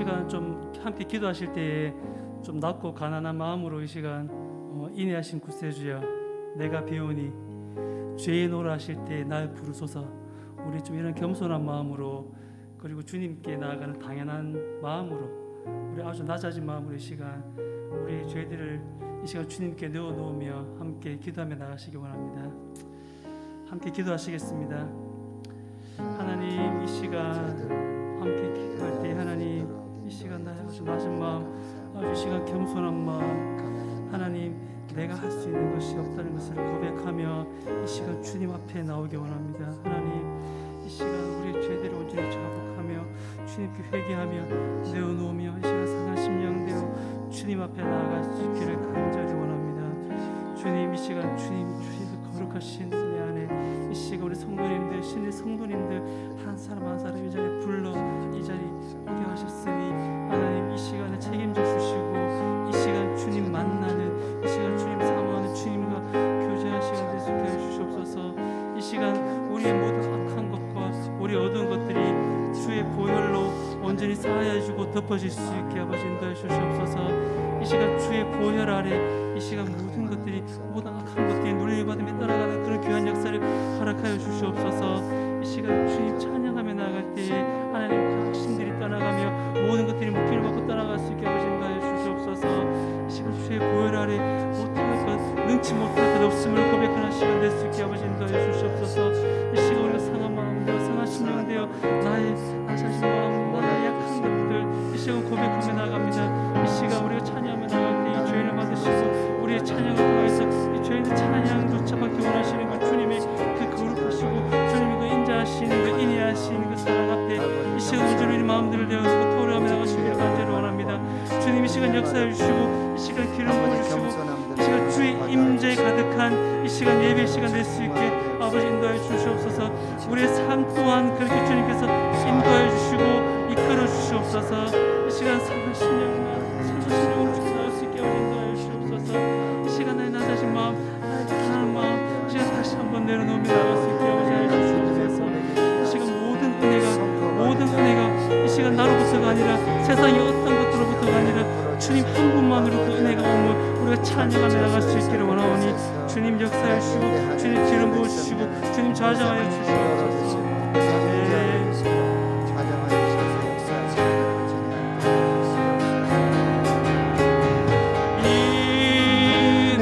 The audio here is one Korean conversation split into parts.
시간 좀 함께 기도하실 때에 좀 낮고 가난한 마음으로 이 시간 인내하신 구세주여, 내가 비오니 죄인오라 하실 때 날 부르소서. 우리 좀 이런 겸손한 마음으로, 그리고 주님께 나아가는 당연한 마음으로, 우리 아주 낮아진 마음으로 이 시간 우리 죄들을 이 시간 주님께 내어놓으며 함께 기도하며 나가시기 원합니다. 함께 기도하시겠습니다. 하나님, 이 시간 함께 기도할 때 하나님, 이 시간 나의 아주 낮은 마음, 아주 이 시간 겸손한 마음, 하나님 내가 할 수 있는 것이 없다는 것을 고백하며 이 시간 주님 앞에 나오기 원합니다. 하나님, 이 시간 우리의 죄들을 온전히 자복하며 주님께 회개하며 내어놓으며 이 시간 상한 심령대로 주님 앞에 나아갈 수 있기를 간절히 원합니다. 주님, 이 시간 주님의 거룩하신 은혜 안에 이 시간 우리 성도님들, 신의 성도님들 한 사람 한 사람 이 자리에 불러 이 자리 오게 하셨으니 하나님, 이 시간에 책임져 주시고 이 시간 주님 만나는, 이 시간 주님 사모하는, 주님과 교제하는 시간 되게 해 주시옵소서. 이 시간 우리의 모든 악한 것과 우리 어두운 것들이 주의 보혈로 온전히 사하여주고 덮어질 수 있게 아버지 인도해 주시옵소서. 이 시간 주의 보혈 아래 이 시간 모든 것들이, 모든 악한 것들이 눌림받으며 떠나가는 그런 귀한 역사를 허락하여 주시옵소서. 이 시간 주님 찬양하며 나아갈 때에 하나님 그 악신들이 떠나가며 모든 것들이 묶임을 받고 떠나갈 수 있게 아버지 인도하여 주시옵소서. 이 시간 주의 보혈 아래 못할 것, 능치 못할 것 없음을 고백하는 시간 될 수 있게 아버지 인도하여 주시옵소서. 이 시간 우리가 상한 마음되어 상한 심령되어 나의 자신 마음, 나의 약한 것들 이 시간 고백하며 나아갑니다. 이 시간 우리가 찬양하며 나갈 때 이 죄를 받으시고 우리의 찬양을 통해서 이 죄인의 찬양조차 받기 원하시는 그 주님의 그 거룩하시고 주님의 그 인자하시는 그 인애하시는 그 사랑 앞에 이 시간 온전히 우리 마음들을 내어놓고 토로하며 나가시기를 간절히 원합니다. 주님, 이 시간 역사해 주시고 이 시간 기름 부어주시고 이 시간 주의 임재 가득한 이 시간 예배 시간 될 수 있게 아버지 인도하여 주시옵소서. 우리의 삶 또한 그렇게 주님께서 인도하여 주시고 이끌어 주시옵소서. 이 시간 상한 심령과 상한 심령으로 나올 수 있게 아버지 인도하여 주시옵소서. 이 시간 나의 낮아진 마음, 나의 편안한 마음 이 시간 다시 한번 내려놓으며 나올 수 있게 아버지 인도하여 주시옵소서. 이 시간 모든 은혜가 이 시간 나로부터가 아니라 세상의 어떤 것으로부터가 아니라 주님 한 분만으로 그 은혜가 오면 우리가 찬양하며 나갈 수 있기를 원하오니 주님 역사해 주시고 주님 기름 부어주시고 주님 좌정하여 주시옵소서.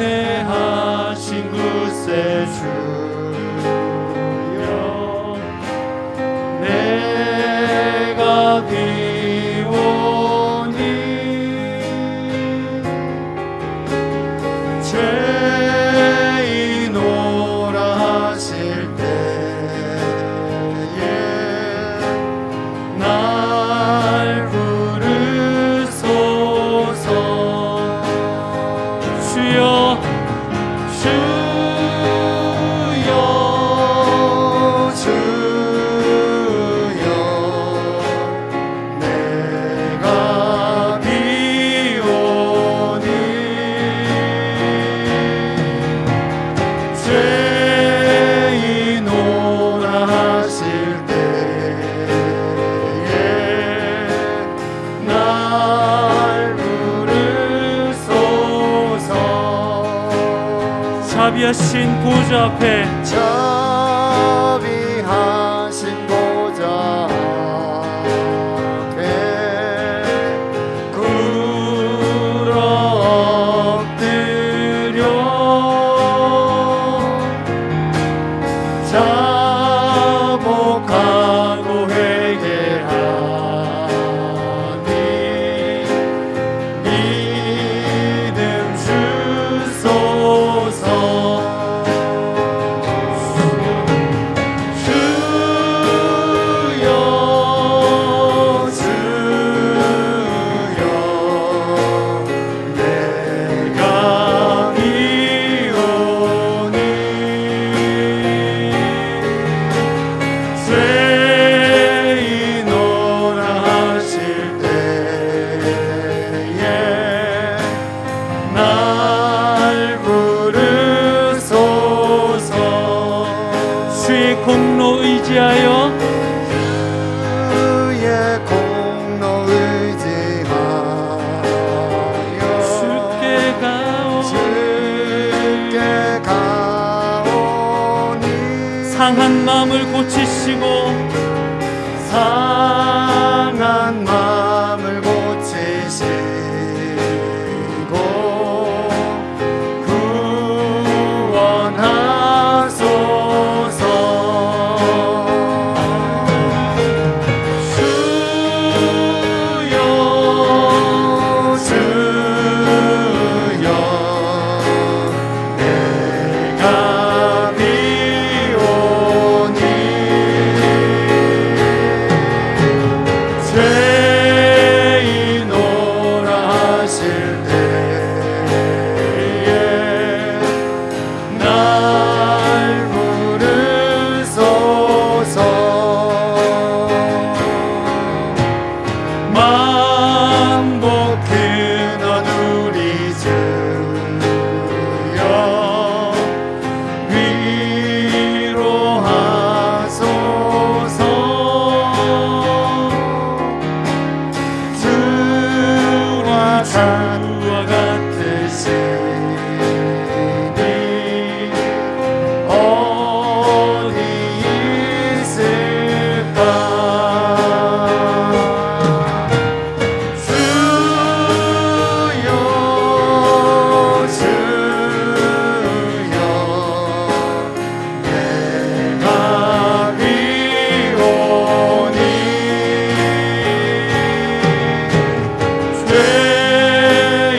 인내하신 구세주여, 내가 비오니 죄인오라 하실 때에 날 부르소서. 주여 내가 비오니 죄인오라 하실 때에 날 부르소서. 자비하신 보좌 앞에 자비하신 보좌 앞에 꿇어 엎드려 자복하고 회개하니 믿음 주소서. 주여 상한 마음을 고치시고 상한 마음을 고치시고 구원하소서. 주여 주여 내가 비오니 죄인오라 하실 때에 날 부르소서. 만복히 너누리 주여 위로하소서. 주와 같으시니 어디 있을까. 주여 주여 내가 비오니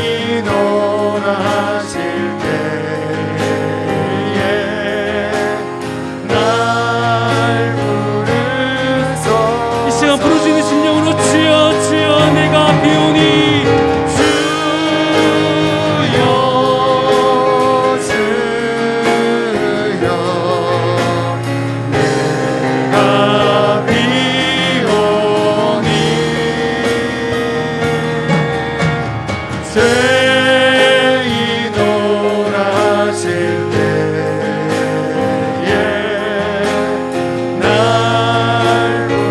죄인오라 하실 때에 날 부르소서. 이 시간 부르짖는 심령으로 주여 주여 내가 비오니 주여 주여 내가 비오니 죄인오라 하실 때에 날 부르소서.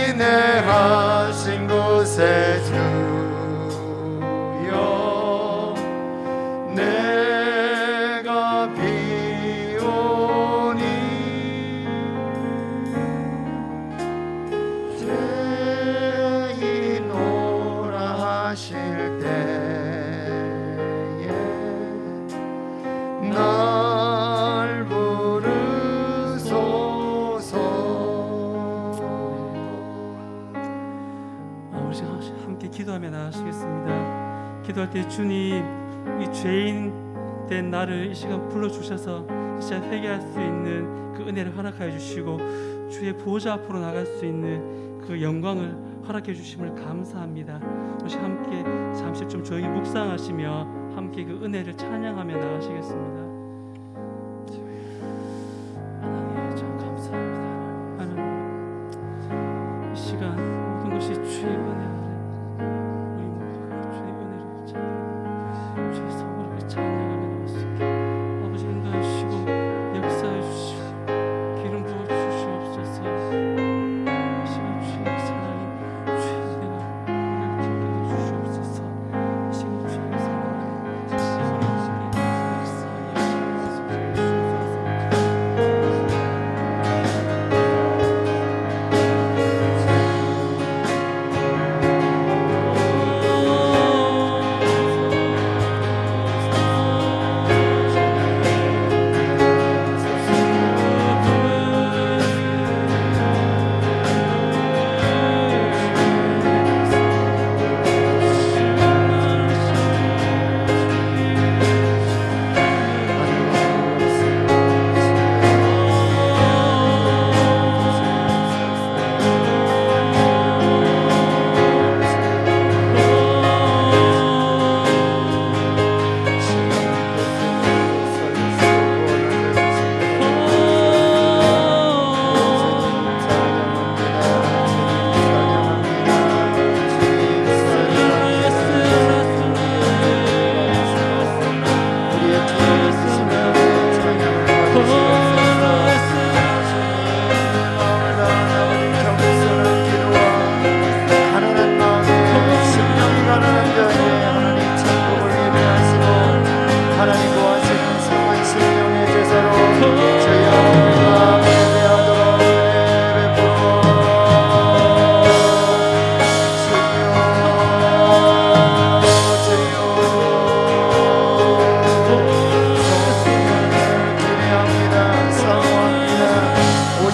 인내하신 곳에 주여 내가 비오니 죄인오라 하실 때에 날 부르소서. 우리 함께 기도하며 나가시겠습니다. 기도할 때 주님 이 죄인 된 나를 이 시간 불러주셔서 이 시간 회개할 수 있는 그 은혜를 허락하여 주시고 주의 보좌 앞으로 나갈 수 있는 그 영광을 허락해 주심을 감사합니다. 우리 함께 잠시 좀 저희 묵상하시며 함께 그 은혜를 찬양하며 나가시겠습니다. 하나님 참 감사합니다. 하나님 이 시간 모든 것이 주의 은혜 아래 우리 모두가 주의 은혜를 찬양 주의 성을 찬양하며 나왔습니다. 아버지 인도하시고 역사해 주시고 기름 부어 주시옵소서. 이 시간 주의 사랑이 주의 은혜가 우리를 기쁘게 주시옵소서. 이 시간 주의 사랑이 역사하여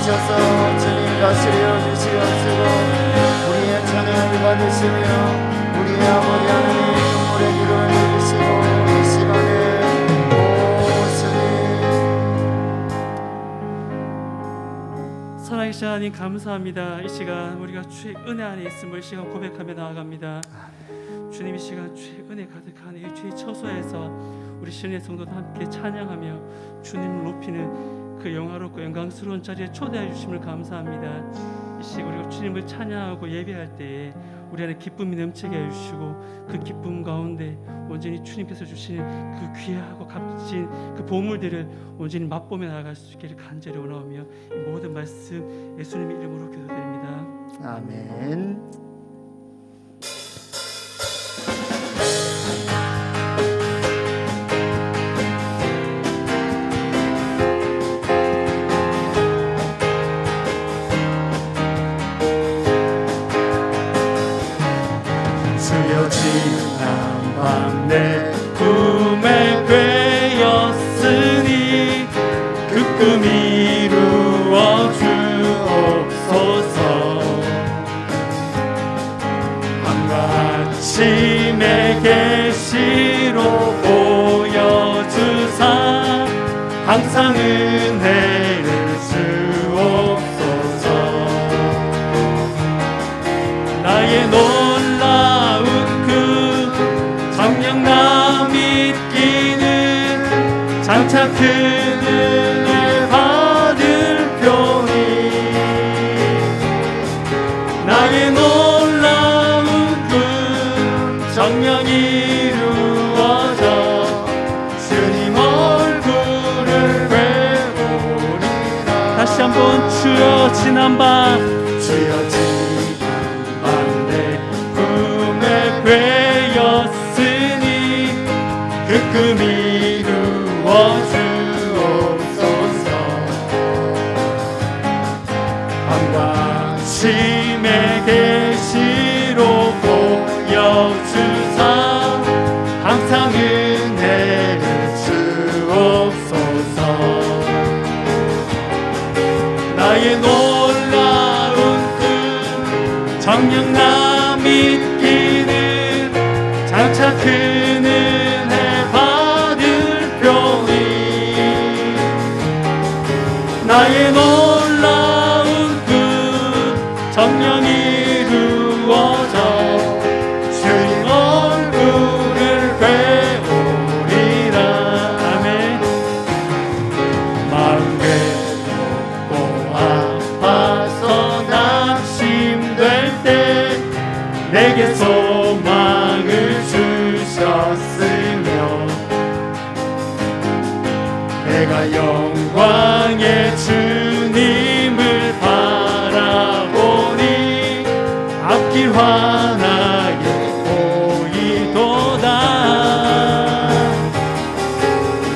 오셔서 주님 다스려 주시옵시고 우리의 찬양을 받으시며 우리의 아버지 하나님 눈물의 기도를 들으시고 이 시간에 살아계신 하나님 감사합니다. 이 시간 우리가 주의 은혜 안에 있음을 이 시간 고백하며 나아갑니다. 주님 이 시간 주의 은혜 가득한 이 주의 처소에서 우리 신의 성도도 함께 찬양하며 주님을 높이는 그 영화롭고 영광스러운 자리에 초대해 주심을 감사합니다. 이 시간 우리가 주님을 찬양하고 예배할 때에 우리 안에 기쁨이 넘치게 해주시고 그 기쁨 가운데 온전히 주님께서 주시는 그 귀하고 값진 그 보물들을 온전히 맛보며 나아갈 수 있기를 간절히 원하오며 이 모든 말씀 예수님의 이름으로 기도드립니다. 아멘. 주여 지난 밤 내 꿈에 꿰었으니 그 꿈 이루어 주옵소서. 밤과 아침의 계시로 보여주사 항상 은혜를 주옵소서. 나의 놀라운 그 정령나 믿기는 장차 그 은혜 받을 표니 나의 놀라운 그 정령 이루어져 주님 얼굴을 배우리라. 다시 한번 주여 지난 밤 주여 지난 밤 내 꿈에 꿰었으니 그 꿈 이루어 주옵소서. 밤과 아침의 계시로 보여주사 항상 은혜를 주옵소서. 나의 놀라운 그 정령나 믿기는 장차 큰 은혜 받을 표니 나의 놀라운 그 정령 이루어져 주님 얼굴을 배우리라. 아멘. 마음 괴롭고 아파서 낙심될 때 내게 소망을 주셨으며 내가 영광의 주님을 바라보니 앞길 환하게 보이도다.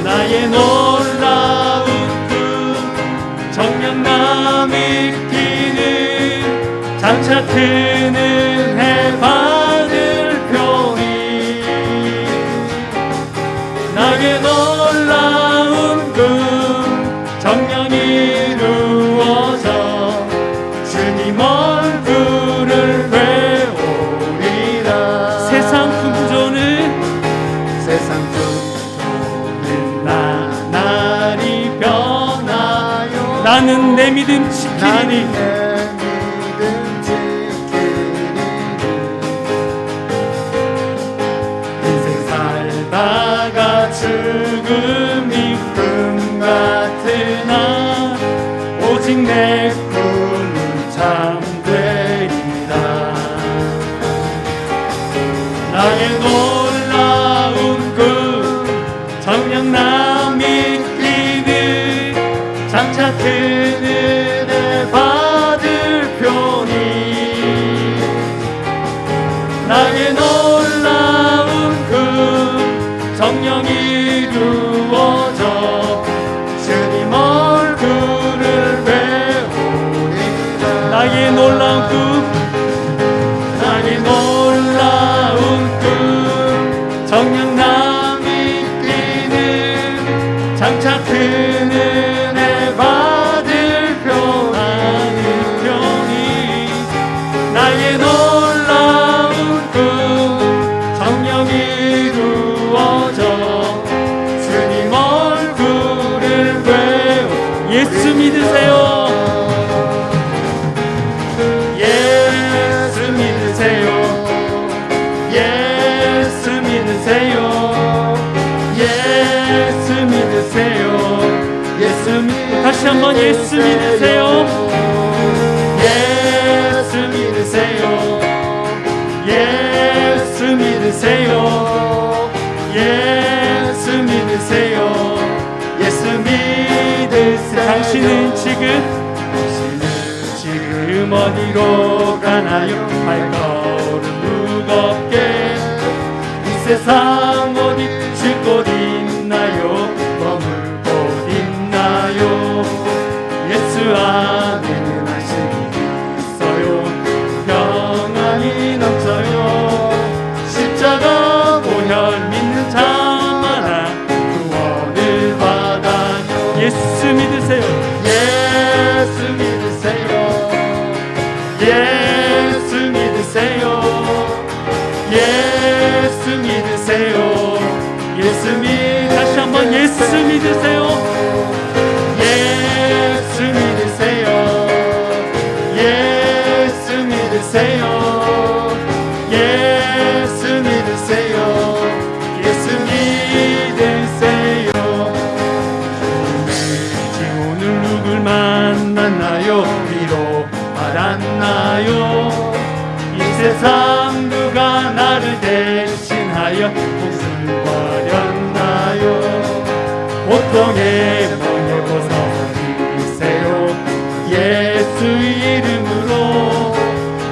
나의 놀라운 그 정령나 믿기는 장차 큰 은혜 받을 표니 나의 놀라운 그 정령 이루어져 주님 얼굴을 배우리라. 세상 풍조는 나날이 변하여 나는 내 믿음 지키리니 인생 살다가 죽음이 꿈 같으나 오직 내 꿈은 참되리라. 나의 놀라운 그 정령나 믿기는 장차 큰 은혜 받을 표니 나의 놀라운 그 정령 이루어져 주님 얼굴을 배우리라. 나의 놀라운 꿈 나의 놀라운 꿈 정령나 믿기는 장차 큰 은혜 받을 표나 예수 믿으세요. 예수 믿으세요. 예수 믿으세요. 예수 믿으세요. 예수 믿으세요. 당신은 지금 어디로 가나요? 발걸음 무겁게 이 세상 어디 쉴 곳 있나요? 머물 곳 있나요? 예수 안에는 안식이 있어요. 평안이 넘쳐요. 십자가 보혈 믿는 자마다 구원을 받아요. 예수 믿으세요. 예수 믿으세요. 예수 믿으세요. 예수 믿으세요. 다시 한번 예수 믿으세요. 예수 믿으세요. 예수 믿으세요. 예수 믿으세요. 예수 믿으세요. 오늘 누굴 만났나요? 위로 받았나요? 이 세상 누가 나를 대신하여 목숨을 버렸나요? 고통의 멍에 벗어주세요. 예수 이름으로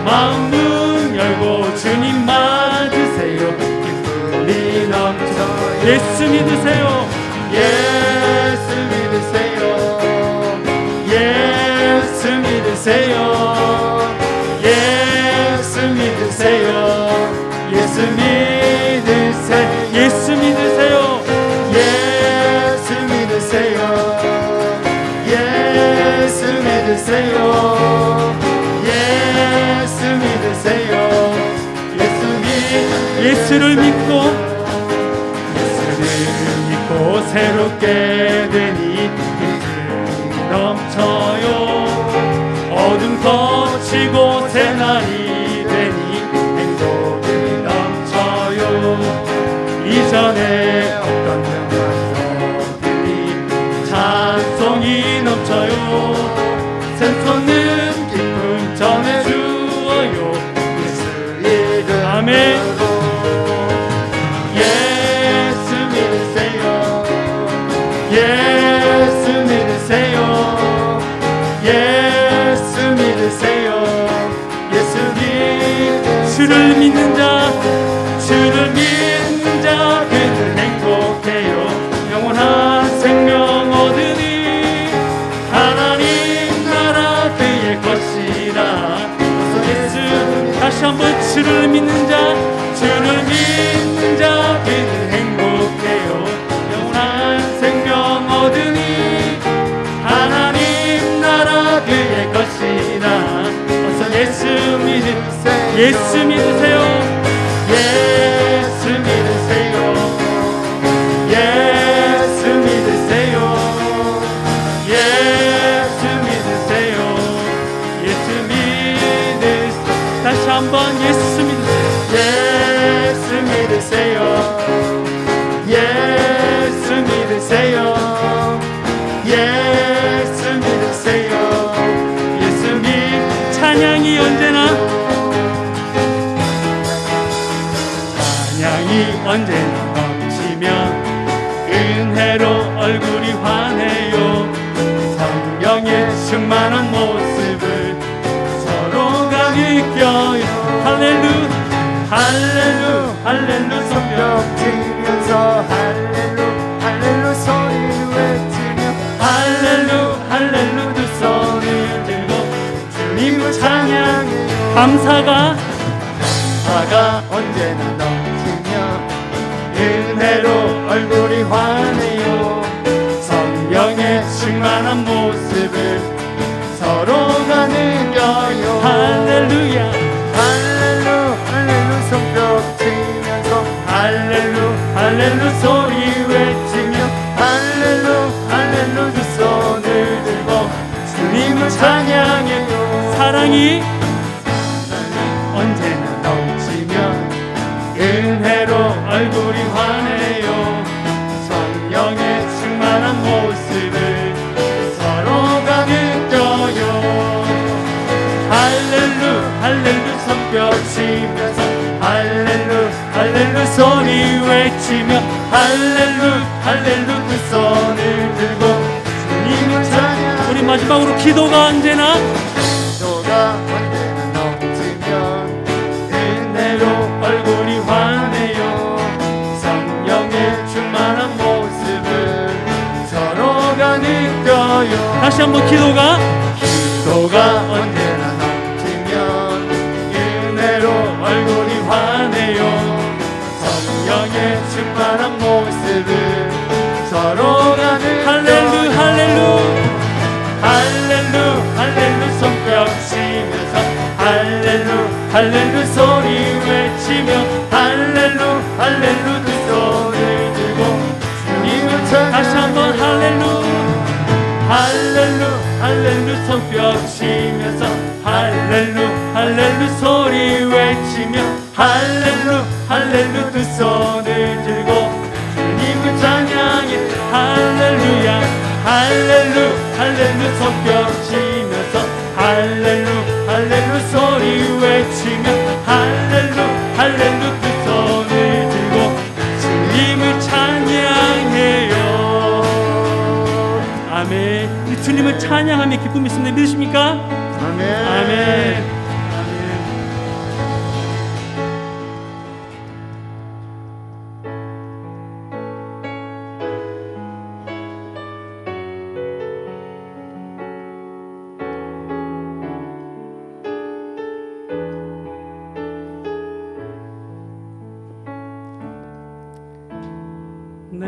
마음 문 열고 주님 맞으세요. 기쁨이 넘쳐 예수 믿으세요. 예수 믿으세요. 예수 믿으세요. 예수 믿으세요. 예수 믿으세요. 예수 믿으세요. 예수 믿으세요. 예수 믿으세요. 예수 믿으세요. 예수를 믿고 새롭게 되니 힘이 넘쳐요. 어둠 거치고 새날이 되니 행복이 넘쳐요. 이전에 없던 영광들이 찬송이 넘쳐요. 샘솟는 기쁨 전해주어요. 예수 이름 아멘. 예수 믿으세요. 예수 믿으세요. 예수 믿으세요. 주를 믿는 자 그들 행복해요. 영원한 생명 얻으니 하나님 나라 그의 것이라. 예수 다시 한번 주를 믿는 자 그들 행복해요. 영원한 생명 얻으니 하나님 나라 그의 것이라. 어서 예수 믿으세요. 예수 믿으세요. 예수 믿으세요. 예수 믿으세요. 예수 믿으세요. 예수 믿으세요. 다시 한번 예수 믿으세요. 예수 믿으세요. 예수 믿으세요. 예수 믿으세요. 예수 믿 찬양이 언제나 넘치면 은혜로 얼굴이 환해요. 성령의 충만한 모습을 서로가 느껴요. 할렐루 할렐루 할렐루 성령 뛰면서 할렐루 할렐루 소리를 외치며 할렐루 할렐루 두 손을 들고 주님을 찬양해요. 감사가 언제나 넘치며 은혜로 얼굴이 환해요. 성령의 충만한 모습을 서로가 느껴요. 할렐루야 할렐루 할렐루 손뼉 치면서 할렐루 할렐루 소리 외치며 할렐루 할렐루 두 손을 들고 주님을 찬양해요. 사랑이 언제나 넘치며 은혜로 얼굴이 환해요. 성령의 충만한 모습을 서로가 손뼉 치면서 할렐루 할렐루 소리 외치며 할렐루 할렐루 두 손을 들고 주님을 찬양. 우리 마지막으로 기도가 언제나 기도가 언제나 넘치면 은혜로 얼굴이 환해요. 성령의 충만한 모습을 서로가 느껴요. 다시 한번 기도가 언제나 넘치면 은혜로 얼굴이 환해요. 성령의 충만한 모습을 서로가 느껴요. 할렐루 할렐루 할렐루 할렐루 손뼉 치면서 할렐루 할렐루 소리 외치며 할렐루 할렐루 두 손을 들고 주님을 찬양. 다시 한번 할렐루 할렐루 할렐루 손뼉 치면서 할렐루 할렐루 소리 외치며 할렐루 할렐루 두 손을 들고 주님을 찬양해. 할렐루야 할렐루 할렐루 손뼉 치면서 할렐루 할렐루 소리 외치며 할렐루 할렐루 두 손을 들고 주님을 찬양해요. 아멘. 우리 주님을 찬양하며 기쁨이 있습니다. 믿으십니까? 아멘. 아멘. 내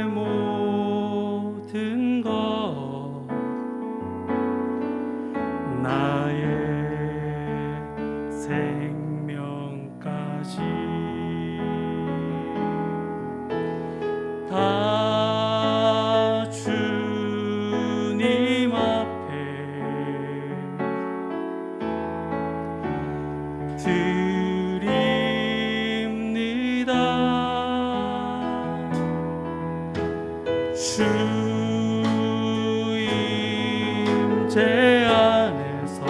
모든 것 나의 생명까지 다 주님 앞에 주 임재 안에서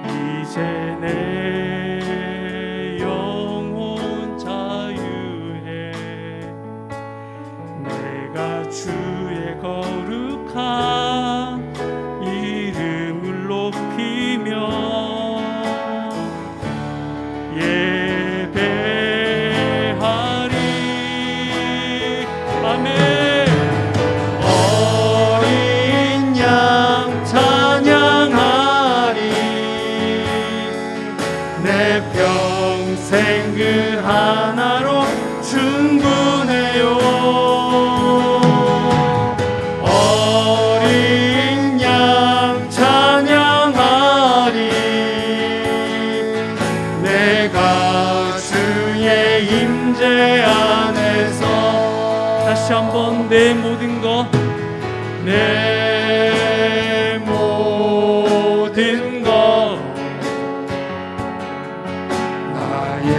이제 내 영혼 자유해. 내가 주의 거룩한 이름을 높이며 어린 양 찬양하리. 내 평생 그 하나로 충분해요. 어린 양 찬양하리. 내가 주의 임재 안에서 다시 한번 내 모든 것 내 모든 것 나의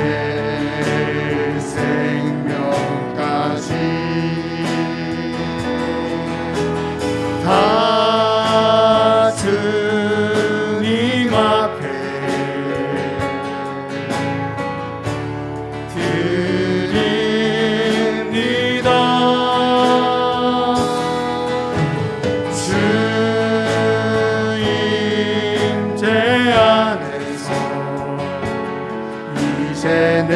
생명까지 다 주님 앞에 드립니다. 주 임재 안에서 이제 내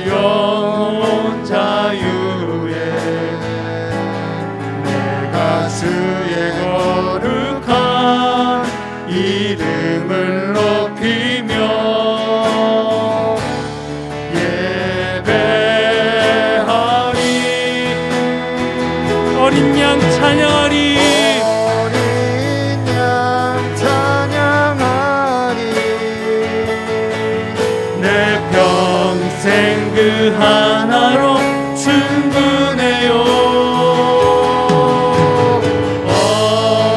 영혼 자유에 내가 주의 거룩한 이름을 높이며 예배하리. 어린 양 찬양하리. 어린 양 찬양하리. 내 평생 그 하나로 충분해요.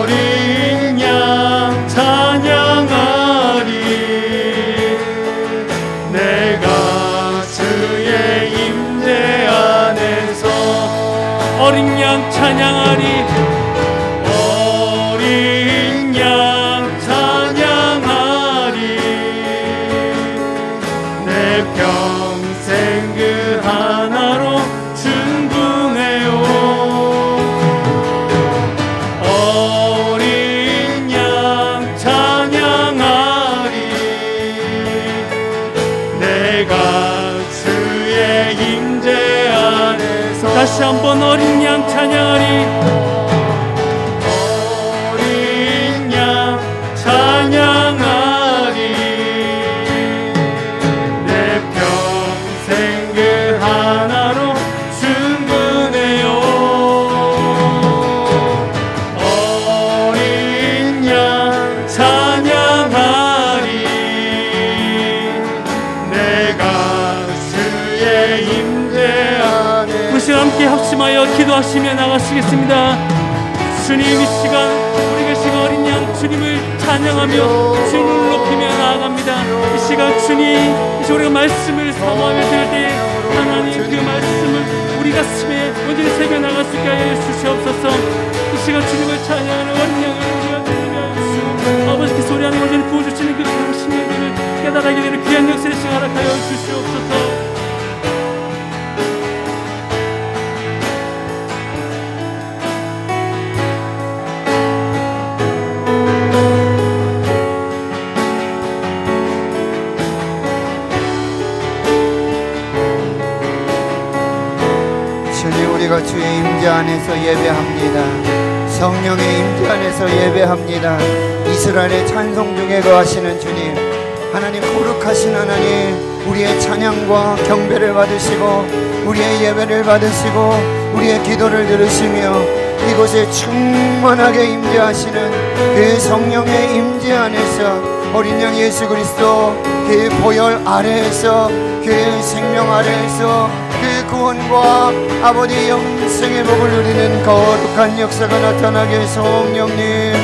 어린 양 찬양하리. 내가 주의 임재 안에서 어린 양 찬양하리. 어린 양 찬양하리. 번 어린 양 찬양하리. 어린 양 찬양하리. 내 평생 그 하나로 충분해요. 어린 양 찬양하리. 내가 주의 임재 안에. 우리 시간 함께 합심하여 기도하시며 나가시겠습니다. 주님, 이 시간 우리 계신 어린 양 주님을 찬양하며 주님을 높이며 나아갑니다. 이 시간 주님, 이 시간 우리가 말씀을 사모하며 들을 때 하나님 그 말씀을 우리 가슴에 온전히 새겨나갈 수 있게 하여 주시옵소서. 이 시간 주님을 찬양하는 어린 양을 우리가 드리며 주시옵소서. 아버지께 소리하는 온전히 부어주시는 그 당신의 은혜를 깨달아게 되는 귀한 역사의 시간 허락하여 주시옵소서. 주님, 우리가 주의 임재 안에서 예배합니다. 성령의 임재 안에서 예배합니다. 이스라엘의 찬송 중에 거하시는 주님, 하나님 거룩하신 하나님, 우리의 찬양과 경배를 받으시고 우리의 예배를 받으시고 우리의 기도를 들으시며 이곳에 충만하게 임재하시는 그 성령의 임재 안에서 어린 양 예수 그리스도 그 보혈 아래에서 그 생명 아래에서 그 구원과 아버지 영생의 복을 누리는 거룩한 역사가 나타나게 성령님,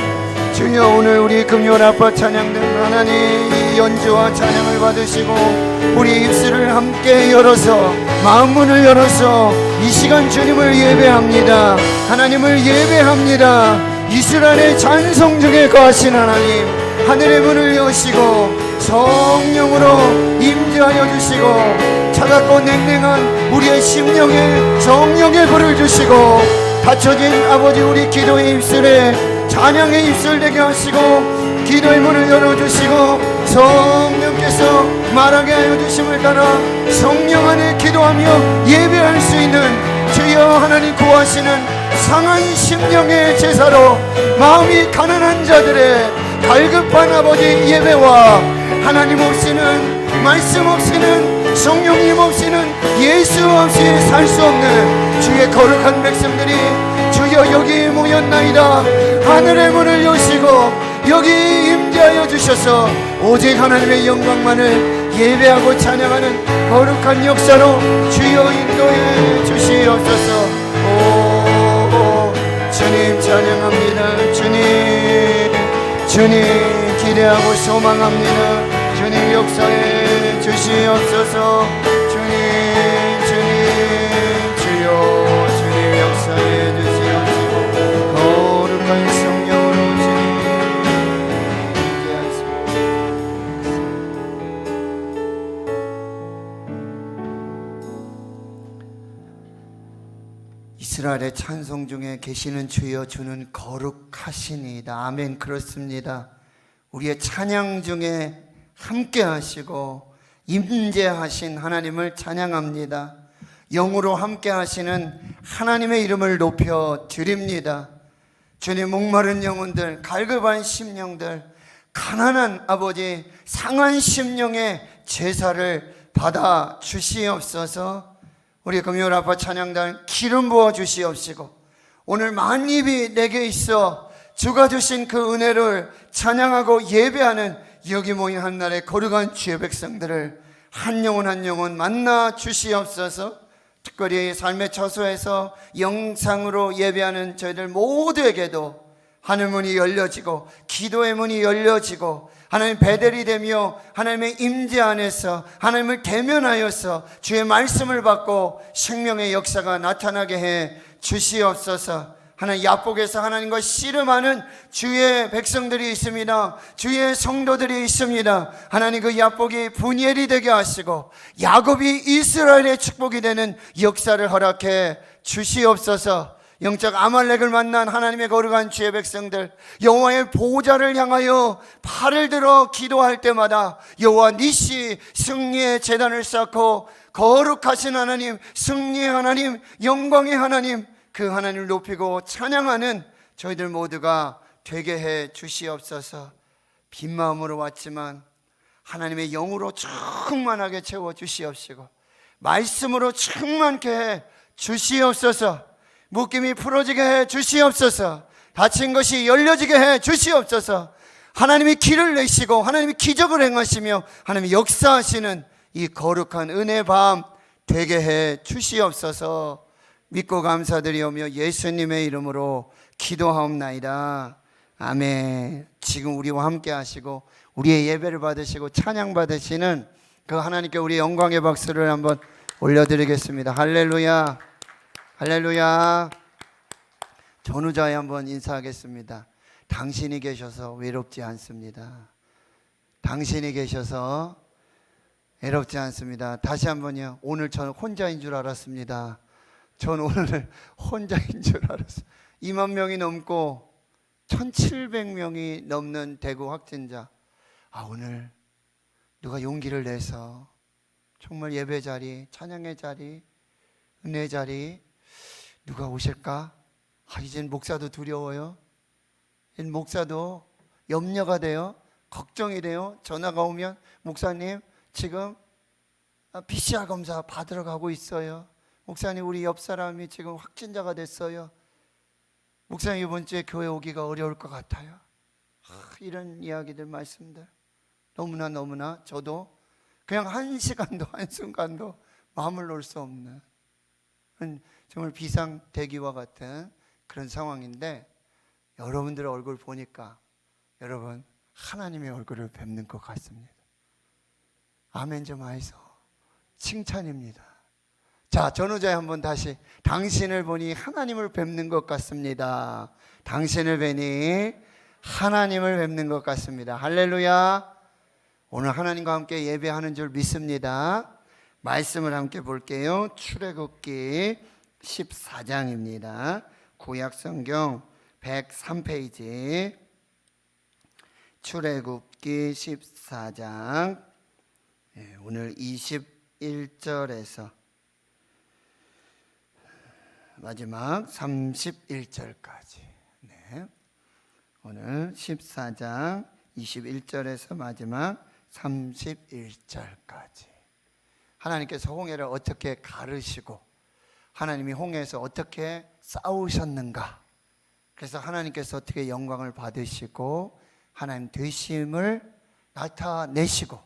주여 오늘 우리 금요 아빠 찬양된 하나님 이 연주와 찬양을 받으시고 우리 입술을 함께 열어서 마음 문을 열어서 이 시간 주님을 예배합니다. 하나님을 예배합니다. 이스라엘의 찬송 중에 거하신 하나님, 하늘의 문을 여시고 성령으로 임재하여 주시고 차갑고 냉랭한 우리의 심령에 성령의 불을 주시고 닫혀진 아버지 우리 기도의 입술에 찬양의 입술 되게 하시고 기도의 문을 열어주시고 성령께서 말하게 하여 주심을 따라 성령 안에 기도하며 예배할 수 있는 주여 하나님 구하시는 상한 심령의 제사로 마음이 가난한 자들의 갈급한 아버지 예배와 하나님 없이는 말씀 없이는 성령님 없이는 예수 없이 살 수 없는 주의 거룩한 백성들이 주여 여기 모였나이다. 하늘의 문을 여시고 여기 임재하여 주셔서 오직 하나님의 영광만을 예배하고 찬양하는 거룩한 역사로 주여 인도해 주시옵소서. 오 주님 찬양합니다. 주님 기대하고 소망합니다. 주님 역사해 주시옵소서. 주여 주님 역사해 주시옵시고 거룩한 성령으로 주님 임재하시고. 이스라엘의 찬송 중에 계시는 주여, 주는 거룩하시니이다. 아멘. 그렇습니다. 우리의 찬양 중에 함께 하시고 임재하신 하나님을 찬양합니다. 영으로 함께 하시는 하나님의 이름을 높여 드립니다. 주님, 목마른 영혼들, 갈급한 심령들, 가난한 아버지 상한 심령의 제사를 받아 주시옵소서. 우리 금요일 아빠 찬양단 기름 부어 주시옵시고 오늘 만입이 내게 있어 주가 주신 그 은혜를 찬양하고 예배하는 여기 모인 한날의 거룩한 주의 백성들을 한 영혼 한 영혼 만나 주시옵소서. 특별히 삶의 처소에서 영상으로 예배하는 저희들 모두에게도 하늘 문이 열려지고 기도의 문이 열려지고 하나님 베델이 되며 하나님의 임재 안에서 하나님을 대면하여서 주의 말씀을 받고 생명의 역사가 나타나게 해 주시옵소서. 하나님 야복에서 하나님과 씨름하는 주의 백성들이 있습니다. 주의 성도들이 있습니다. 하나님 그 야복이 분이엘이 되게 하시고 야곱이 이스라엘의 축복이 되는 역사를 허락해 주시옵소서. 영적 아말렉을 만난 하나님의 거룩한 주의 백성들, 여호와의 보호자를 향하여 팔을 들어 기도할 때마다 여호와 니시 승리의 제단을 쌓고 거룩하신 하나님, 승리의 하나님, 영광의 하나님, 그 하나님을 높이고 찬양하는 저희들 모두가 되게 해 주시옵소서. 빈 마음으로 왔지만 하나님의 영으로 충만하게 채워 주시옵시고 말씀으로 충만케 해 주시옵소서. 묶임이 풀어지게 해 주시옵소서. 닫힌 것이 열려지게 해 주시옵소서. 하나님이 길을 내시고 하나님이 기적을 행하시며 하나님이 역사하시는 이 거룩한 은혜의 밤 되게 해 주시옵소서. 믿고 감사드리오며 예수님의 이름으로 기도하옵나이다. 아멘. 지금 우리와 함께 하시고 우리의 예배를 받으시고 찬양 받으시는 그 하나님께 우리 영광의 박수를 한번 올려드리겠습니다. 할렐루야, 할렐루야. 전우자에 한번 인사하겠습니다. 당신이 계셔서 외롭지 않습니다. 당신이 계셔서 외롭지 않습니다. 다시 한번요. 오늘 저는 혼자인 줄 알았습니다. 저는 오늘 혼자인 줄 알았어요. 2만 명이 넘고 1700명이 넘는 대구 확진자. 오늘 누가 용기를 내서 정말 예배 자리, 찬양의 자리, 은혜 자리 누가 오실까? 이젠 목사도 두려워요. 이젠 목사도 염려가 돼요. 걱정이 돼요. 전화가 오면 목사님 지금 PCR 검사 받으러 가고 있어요. 목사님 우리 옆 사람이 지금 확진자가 됐어요. 목사님 이번 주에 교회 오기가 어려울 것 같아요. 이런 이야기들 말씀들 너무나 저도 그냥 한 시간도 한순간도 마음을 놓을 수 없는 정말 비상대기와 같은 그런 상황인데 여러분들의 얼굴 보니까 여러분 하나님의 얼굴을 뵙는 것 같습니다. 아멘 좀 하이소. 칭찬입니다. 자, 전우자에 한번 다시 당신을 보니 하나님을 뵙는 것 같습니다. 당신을 뵈니 하나님을 뵙는 것 같습니다. 할렐루야. 오늘 하나님과 함께 예배하는 줄 믿습니다. 말씀을 함께 볼게요. 출애굽기 14장입니다. 구약성경 103페이지 출애굽기 14장 오늘 21절에서 마지막 31절까지 오늘 14장 21절에서 마지막 31절까지 하나님께서 홍해를 어떻게 가르시고 하나님이 홍해에서 어떻게 싸우셨는가, 그래서 하나님께서 어떻게 영광을 받으시고 하나님 되심을 나타내시고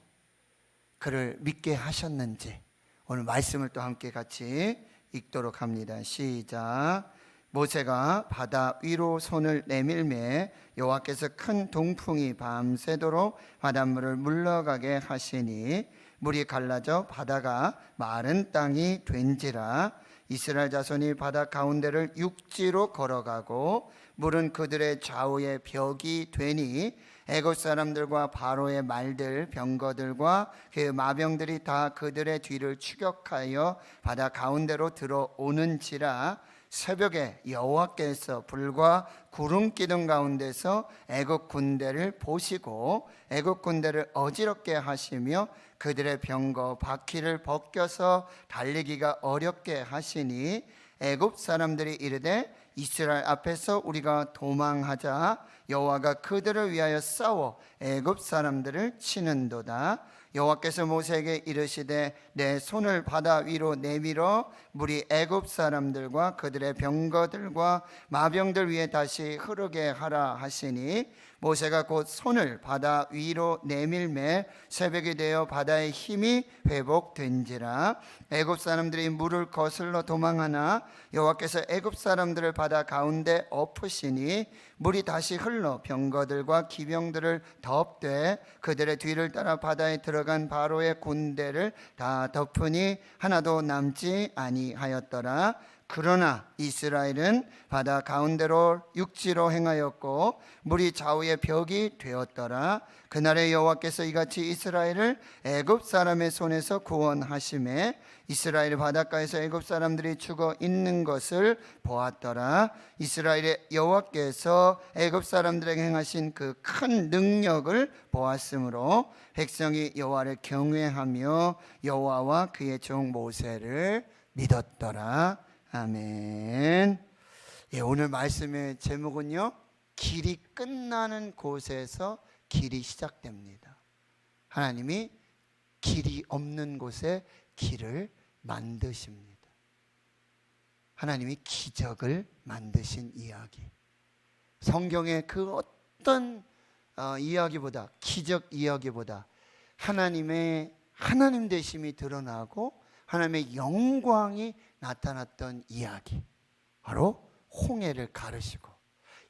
그를 믿게 하셨는지 오늘 말씀을 또 함께 같이 읽도록 합니다. 시작. 모세가 바다 위로 손을 내밀매 여호와께서 큰 동풍이 밤새도록 바닷물을 물러가게 하시니 물이 갈라져 바다가 마른 땅이 된지라. 이스라엘 자손이 바다 가운데를 육지로 걸어가고 물은 그들의 좌우에 벽이 되니 애굽 사람들과 바로의 말들 병거들과 그 마병들이 다 그들의 뒤를 추격하여 바다 가운데로 들어오는지라. 새벽에 여호와께서 불과 구름 기둥 가운데서 애굽 군대를 보시고 애굽 군대를 어지럽게 하시며 그들의 병거 바퀴를 벗겨서 달리기가 어렵게 하시니 애굽 사람들이 이르되 이스라엘 앞에서 우리가 도망하자. 여호와가 그들을 위하여 싸워 애굽 사람들을 치는도다. 여호와께서 모세에게 이르시되 내 손을 바다 위로 내밀어 물이 애굽 사람들과 그들의 병거들과 마병들 위에 다시 흐르게 하라 하시니 모세가 곧 손을 바다 위로 내밀매 새벽이 되어 바다의 힘이 회복된지라. 애굽 사람들이 물을 거슬러 도망하나 여호와께서 애굽 사람들을 바다 가운데 엎으시니 물이 다시 흘러 병거들과 기병들을 덮되 그들의 뒤를 따라 바다에 들어간 바로의 군대를 다 덮으니 하나도 남지 아니하였더라. 그러나 이스라엘은 바다 가운데로 육지로 행하였고 물이 좌우의 벽이 되었더라. 그날에 여호와께서 이같이 이스라엘을 애굽 사람의 손에서 구원하심에 이스라엘 바닷가에서 애굽 사람들이 죽어 있는 것을 보았더라. 이스라엘의 여호와께서 애굽 사람들에게 행하신 그 큰 능력을 보았으므로 백성이 여호와를 경외하며 여호와와 그의 종 모세를 믿었더라. 아멘. 예, 오늘 말씀의 제목은요, 길이 끝나는 곳에서 길이 시작됩니다. 하나님이 길이 없는 곳에 길을 만드십니다. 하나님이 기적을 만드신 이야기. 성경의 그 어떤 이야기보다, 기적 이야기보다 하나님의 하나님 되심이 드러나고 하나님의 영광이 나타났던 이야기, 바로 홍해를 가르시고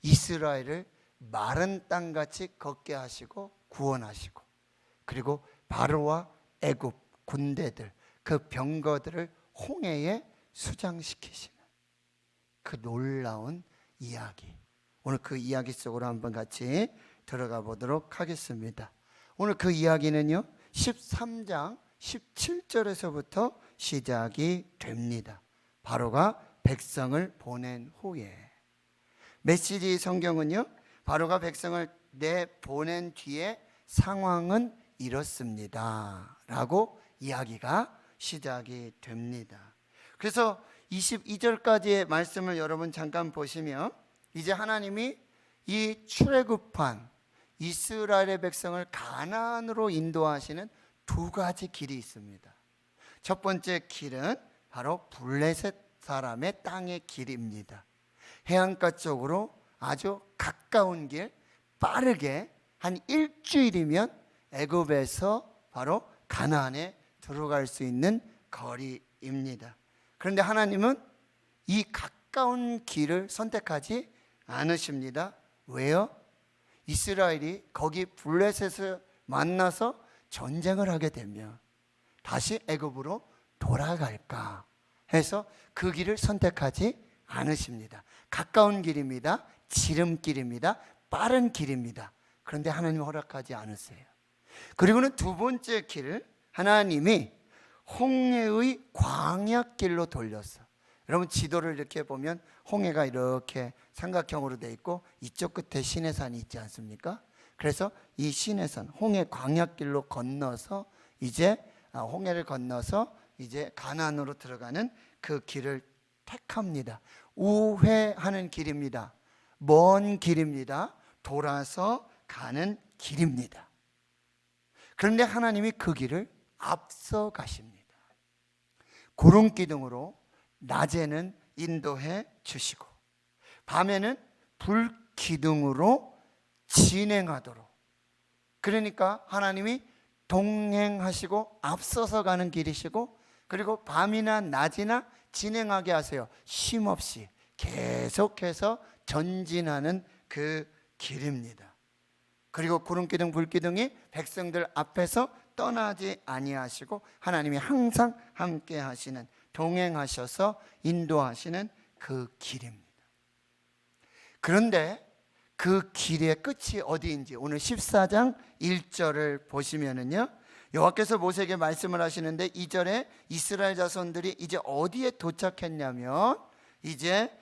이스라엘을 마른 땅같이 걷게 하시고 구원하시고, 그리고 바로와 애굽 군대들, 그 병거들을 홍해에 수장시키시는 그 놀라운 이야기. 오늘 그 이야기 속으로 한번 같이 들어가 보도록 하겠습니다. 오늘 그 이야기는요, 13장 17절에서부터 시작이 됩니다. 바로가 백성을 보낸 후에, 메시지 성경은요, 바로가 백성을 내보낸 뒤에 상황은 이렇습니다 라고 이야기가 시작이 됩니다. 그래서 22절까지의 말씀을 여러분 잠깐 보시면, 이제 하나님이 이 출애굽한 이스라엘의 백성을 가나안으로 인도하시는 두 가지 길이 있습니다. 첫 번째 길은 바로 블레셋 사람의 땅의 길입니다. 해안가 쪽으로 아주 가까운 길, 빠르게 한 일주일이면 애굽에서 바로 가나안에 들어갈 수 있는 거리입니다. 그런데 하나님은 이 가까운 길을 선택하지 않으십니다. 왜요? 이스라엘이 거기 블레셋을 만나서 전쟁을 하게 되면 다시 애굽으로 돌아갈까 해서 그 길을 선택하지 않으십니다. 가까운 길입니다. 지름길입니다. 빠른 길입니다. 그런데 하나님 허락하지 않으세요. 그리고는 두 번째 길을 하나님이 홍해의 광야길로 돌렸어. 여러분 지도를 이렇게 보면 홍해가 이렇게 삼각형으로 되어 있고 이쪽 끝에 시내산이 있지 않습니까? 그래서 이 시내산 홍해 광야길로 건너서 이제 홍해를 건너서 이제 가나안으로 들어가는 그 길을 택합니다. 우회하는 길입니다. 먼 길입니다. 돌아서 가는 길입니다. 그런데 하나님이 그 길을 앞서 가십니다. 구름 기둥으로 낮에는 인도해 주시고 밤에는 불 기둥으로 진행하도록, 그러니까 하나님이 동행하시고 앞서서 가는 길이시고, 그리고 밤이나 낮이나 진행하게 하세요. 쉼없이 계속해서 전진하는 그 길입니다. 그리고 구름기둥 불기둥이 백성들 앞에서 떠나지 아니하시고 하나님이 항상 함께 하시는, 동행하셔서 인도하시는 그 길입니다. 그런데 그 길의 끝이 어디인지 오늘 14장 1절을 보시면은요, 여호와께서 모세에게 말씀을 하시는데 2절에 이스라엘 자손들이 이제 어디에 도착했냐면 이제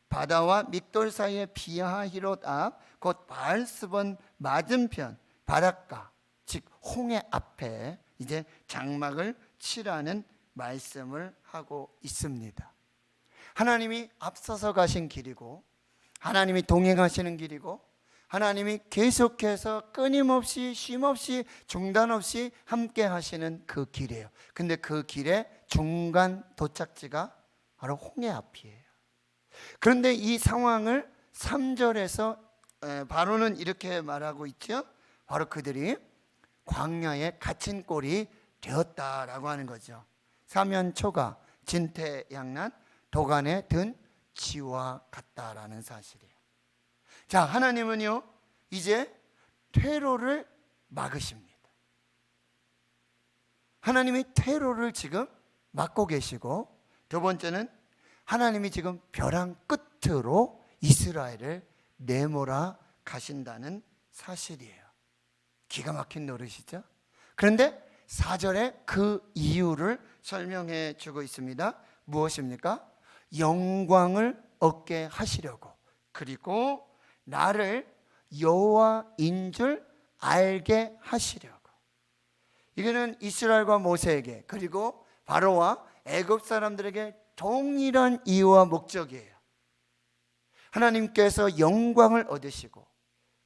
바다와 믹돌 사이의 비하히롯 앞, 곧 바알스본 맞은편 바닷가, 즉 홍해 앞에 이제 장막을 치라는 말씀을 하고 있습니다. 하나님이 앞서서 가신 길이고 하나님이 동행하시는 길이고 하나님이 계속해서 끊임없이 쉼없이 중단 없이 함께 하시는 그 길이에요. 근데 그 길의 중간 도착지가 바로 홍해 앞이에요. 그런데 이 상황을 3절에서 바로는 이렇게 말하고 있죠. 바로 그들이 광야에 갇힌 꼴이 되었다라고 하는 거죠. 사면초가 진퇴양난 도간에 든 쥐와 같다라는 사실이에요. 자, 하나님은요 이제 퇴로를 막으십니다. 하나님이 퇴로를 지금 막고 계시고, 두 번째는 하나님이 지금 벼랑 끝으로 이스라엘을 내몰아 가신다는 사실이에요. 기가 막힌 노릇이죠. 그런데 4절에 그 이유를 설명해 주고 있습니다. 무엇입니까? 영광을 얻게 하시려고, 그리고 나를 여호와인 줄 알게 하시려고. 이거는 이스라엘과 모세에게, 그리고 바로와 애굽 사람들에게 동일한 이유와 목적이에요. 하나님께서 영광을 얻으시고,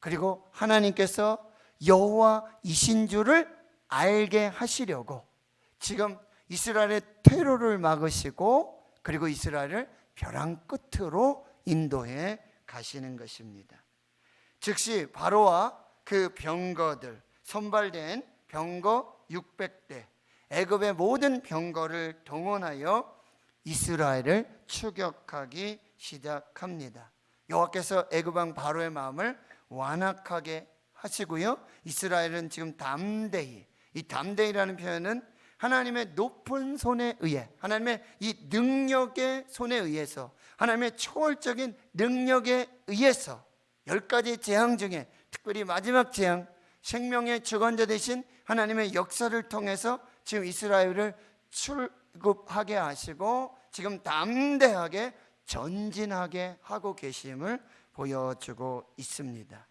그리고 하나님께서 여호와이신 줄을 알게 하시려고 지금 이스라엘의 퇴로를 막으시고, 그리고 이스라엘을 벼랑 끝으로 인도해 가시는 것입니다. 즉시 바로와 그 병거들, 선발된 병거 600대, 애굽의 모든 병거를 동원하여 이스라엘을 추격하기 시작합니다. 여호와께서 애굽 왕 바로의 마음을 완악하게 하시고요, 이스라엘은 지금 담대히, 이 담대히라는 표현은 하나님의 높은 손에 의해, 하나님의 이 능력의 손에 의해서, 하나님의 초월적인 능력에 의해서 10가지 재앙 중에 특별히 마지막 재앙, 생명의 주관자 되신 하나님의 역사를 통해서 지금 이스라엘을 출급하게 하시고 지금 담대하게 전진하게 하고 계심을 보여주고 있습니다.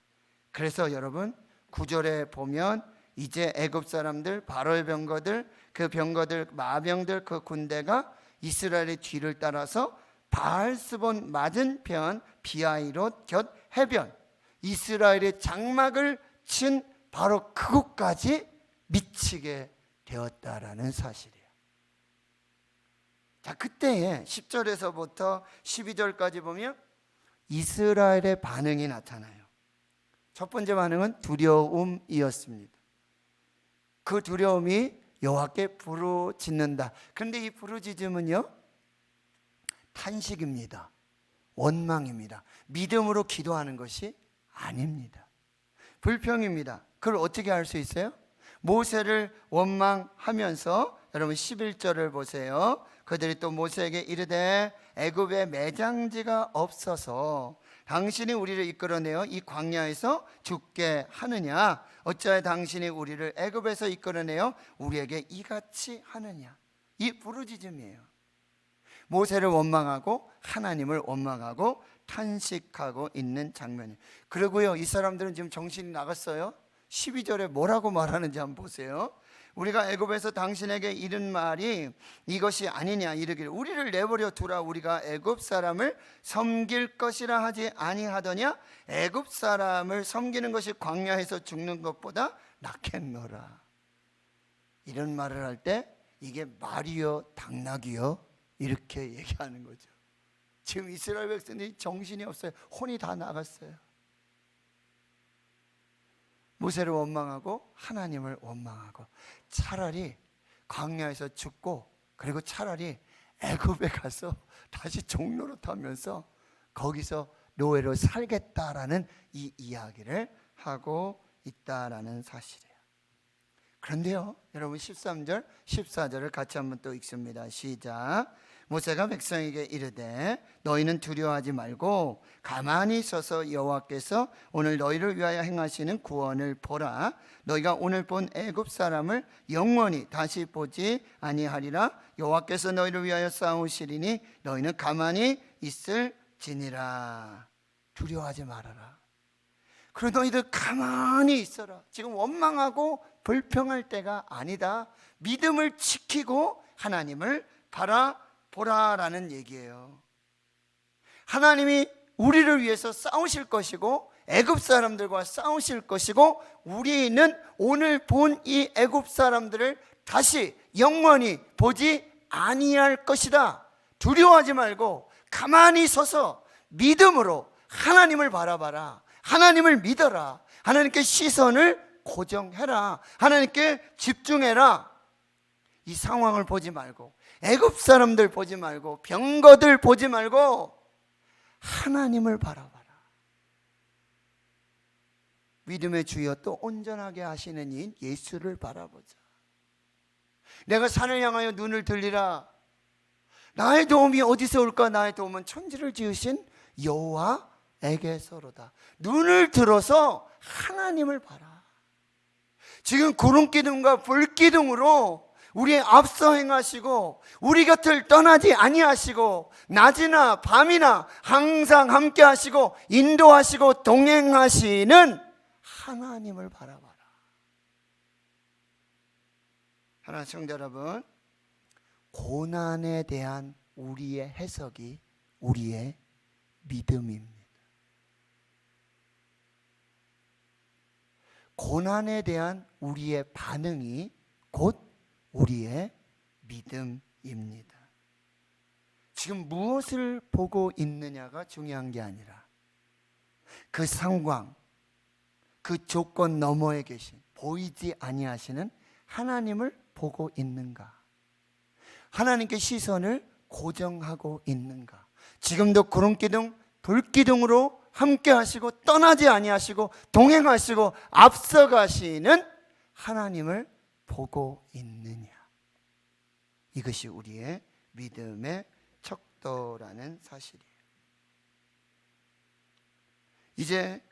그래서 여러분 9절에 보면 이제 애굽 사람들, 바로의 병거들, 그 병거들, 마병들, 그 군대가 이스라엘의 뒤를 따라서 바알스본 맞은편 비하이롯 곁 해변, 이스라엘의 장막을 친 바로 그곳까지 미치게 되었다라는 사실이에요. 자, 그때에 10절에서부터 12절까지 보면 이스라엘의 반응이 나타나요. 첫 번째 반응은 두려움이었습니다. 그 두려움이 여호와께 부르짖는다. 그런데 이 부르짖음은요, 탄식입니다. 원망입니다. 믿음으로 기도하는 것이 아닙니다. 불평입니다. 그걸 어떻게 알 수 있어요? 모세를 원망하면서 여러분 11절을 보세요. 그들이 또 모세에게 이르되 애굽에 매장지가 없어서 당신이 우리를 이끌어내어 이 광야에서 죽게 하느냐? 어찌하여 당신이 우리를 애굽에서 이끌어내어 우리에게 이같이 하느냐? 이 부르짖음이에요. 모세를 원망하고 하나님을 원망하고 탄식하고 있는 장면이에요. 그리고요, 이 사람들은 지금 정신이 나갔어요. 12절에 뭐라고 말하는지 한번 보세요. 우리가 애굽에서 당신에게 이른 말이 이것이 아니냐, 이르기를 우리를 내버려 두라. 우리가 애굽 사람을 섬길 것이라 하지 아니하더냐? 애굽 사람을 섬기는 것이 광야에서 죽는 것보다 낫겠노라. 이런 말을 할 때 이게 말이요 당나귀요 이렇게 얘기하는 거죠. 지금 이스라엘 백성들이 정신이 없어요. 혼이 다 나갔어요. 모세를 원망하고 하나님을 원망하고, 차라리 광야에서 죽고, 그리고 차라리 애굽에 가서 다시 종노릇하면서 거기서 노예로 살겠다라는 이 이야기를 하고 있다라는 사실이에요. 그런데요, 여러분 13절, 14절을 같이 한번 또 읽습니다. 시작. 모세가 백성에게 이르되 너희는 두려워하지 말고 가만히 서서 여호와께서 오늘 너희를 위하여 행하시는 구원을 보라. 너희가 오늘 본 애굽 사람을 영원히 다시 보지 아니하리라. 여호와께서 너희를 위하여 싸우시리니 너희는 가만히 있을지니라. 두려워하지 말아라. 그리고 너희들 가만히 있어라. 지금 원망하고 불평할 때가 아니다. 믿음을 지키고 하나님을 바라보라라는 얘기예요. 하나님이 우리를 위해서 싸우실 것이고 애굽 사람들과 싸우실 것이고, 우리는 오늘 본 이 애굽 사람들을 다시 영원히 보지 아니할 것이다. 두려워하지 말고 가만히 서서 믿음으로 하나님을 바라봐라. 하나님을 믿어라. 하나님께 시선을 고정해라. 하나님께 집중해라. 이 상황을 보지 말고, 애굽 사람들 보지 말고, 병거들 보지 말고 하나님을 바라봐라. 믿음의 주여 또 온전하게 하시는 이 예수를 바라보자. 내가 산을 향하여 눈을 들리라. 나의 도움이 어디서 올까? 나의 도움은 천지를 지으신 여호와에게서로다. 눈을 들어서 하나님을 봐라. 지금 구름기둥과 불기둥으로 우리의 앞서 행하시고 우리 곁을 떠나지 아니하시고 낮이나 밤이나 항상 함께 하시고 인도하시고 동행하시는 하나님을 바라봐라. 하나님 성도 여러분, 고난에 대한 우리의 해석이 우리의 믿음입니다. 고난에 대한 우리의 반응이 곧 우리의 믿음입니다. 지금 무엇을 보고 있느냐가 중요한 게 아니라 그 상황, 그 조건 너머에 계신 보이지 아니하시는 하나님을 보고 있는가? 하나님께 시선을 고정하고 있는가? 지금도 구름기둥, 불기둥으로 함께 하시고 떠나지 아니하시고 동행하시고 앞서가시는 하나님을 보고 있느냐? 이것이 우리의 믿음의 척도라는 사실이에요. 이제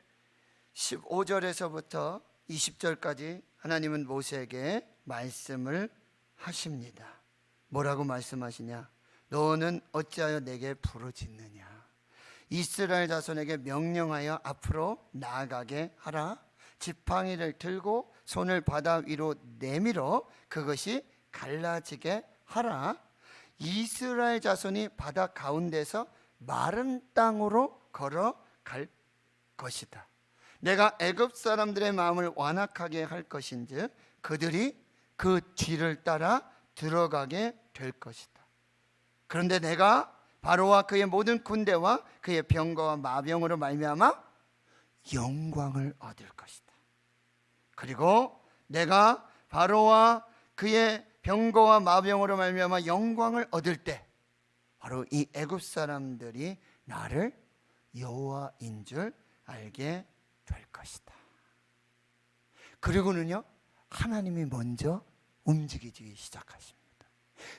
15절에서부터 20절까지 하나님은 모세에게 말씀을 하십니다. 뭐라고 말씀하시냐? 너는 어찌하여 내게 부르짖느냐? 이스라엘 자손에게 명령하여 앞으로 나아가게 하라. 지팡이를 들고 손을 바다 위로 내밀어 그것이 갈라지게 하라. 이스라엘 자손이 바다 가운데서 마른 땅으로 걸어갈 것이다. 내가 애굽 사람들의 마음을 완악하게 할 것인즉 그들이 그 뒤를 따라 들어가게 될 것이다. 그런데 내가 바로와 그의 모든 군대와 그의 병거와 마병으로 말미암아 영광을 얻을 것이다. 그리고 내가 바로와 그의 병거와 마병으로 말미암아 영광을 얻을 때 바로 이 애굽 사람들이 나를 여호와인 줄 알게 될 것이다. 그리고는요, 하나님이 먼저 움직이기 시작하십니다.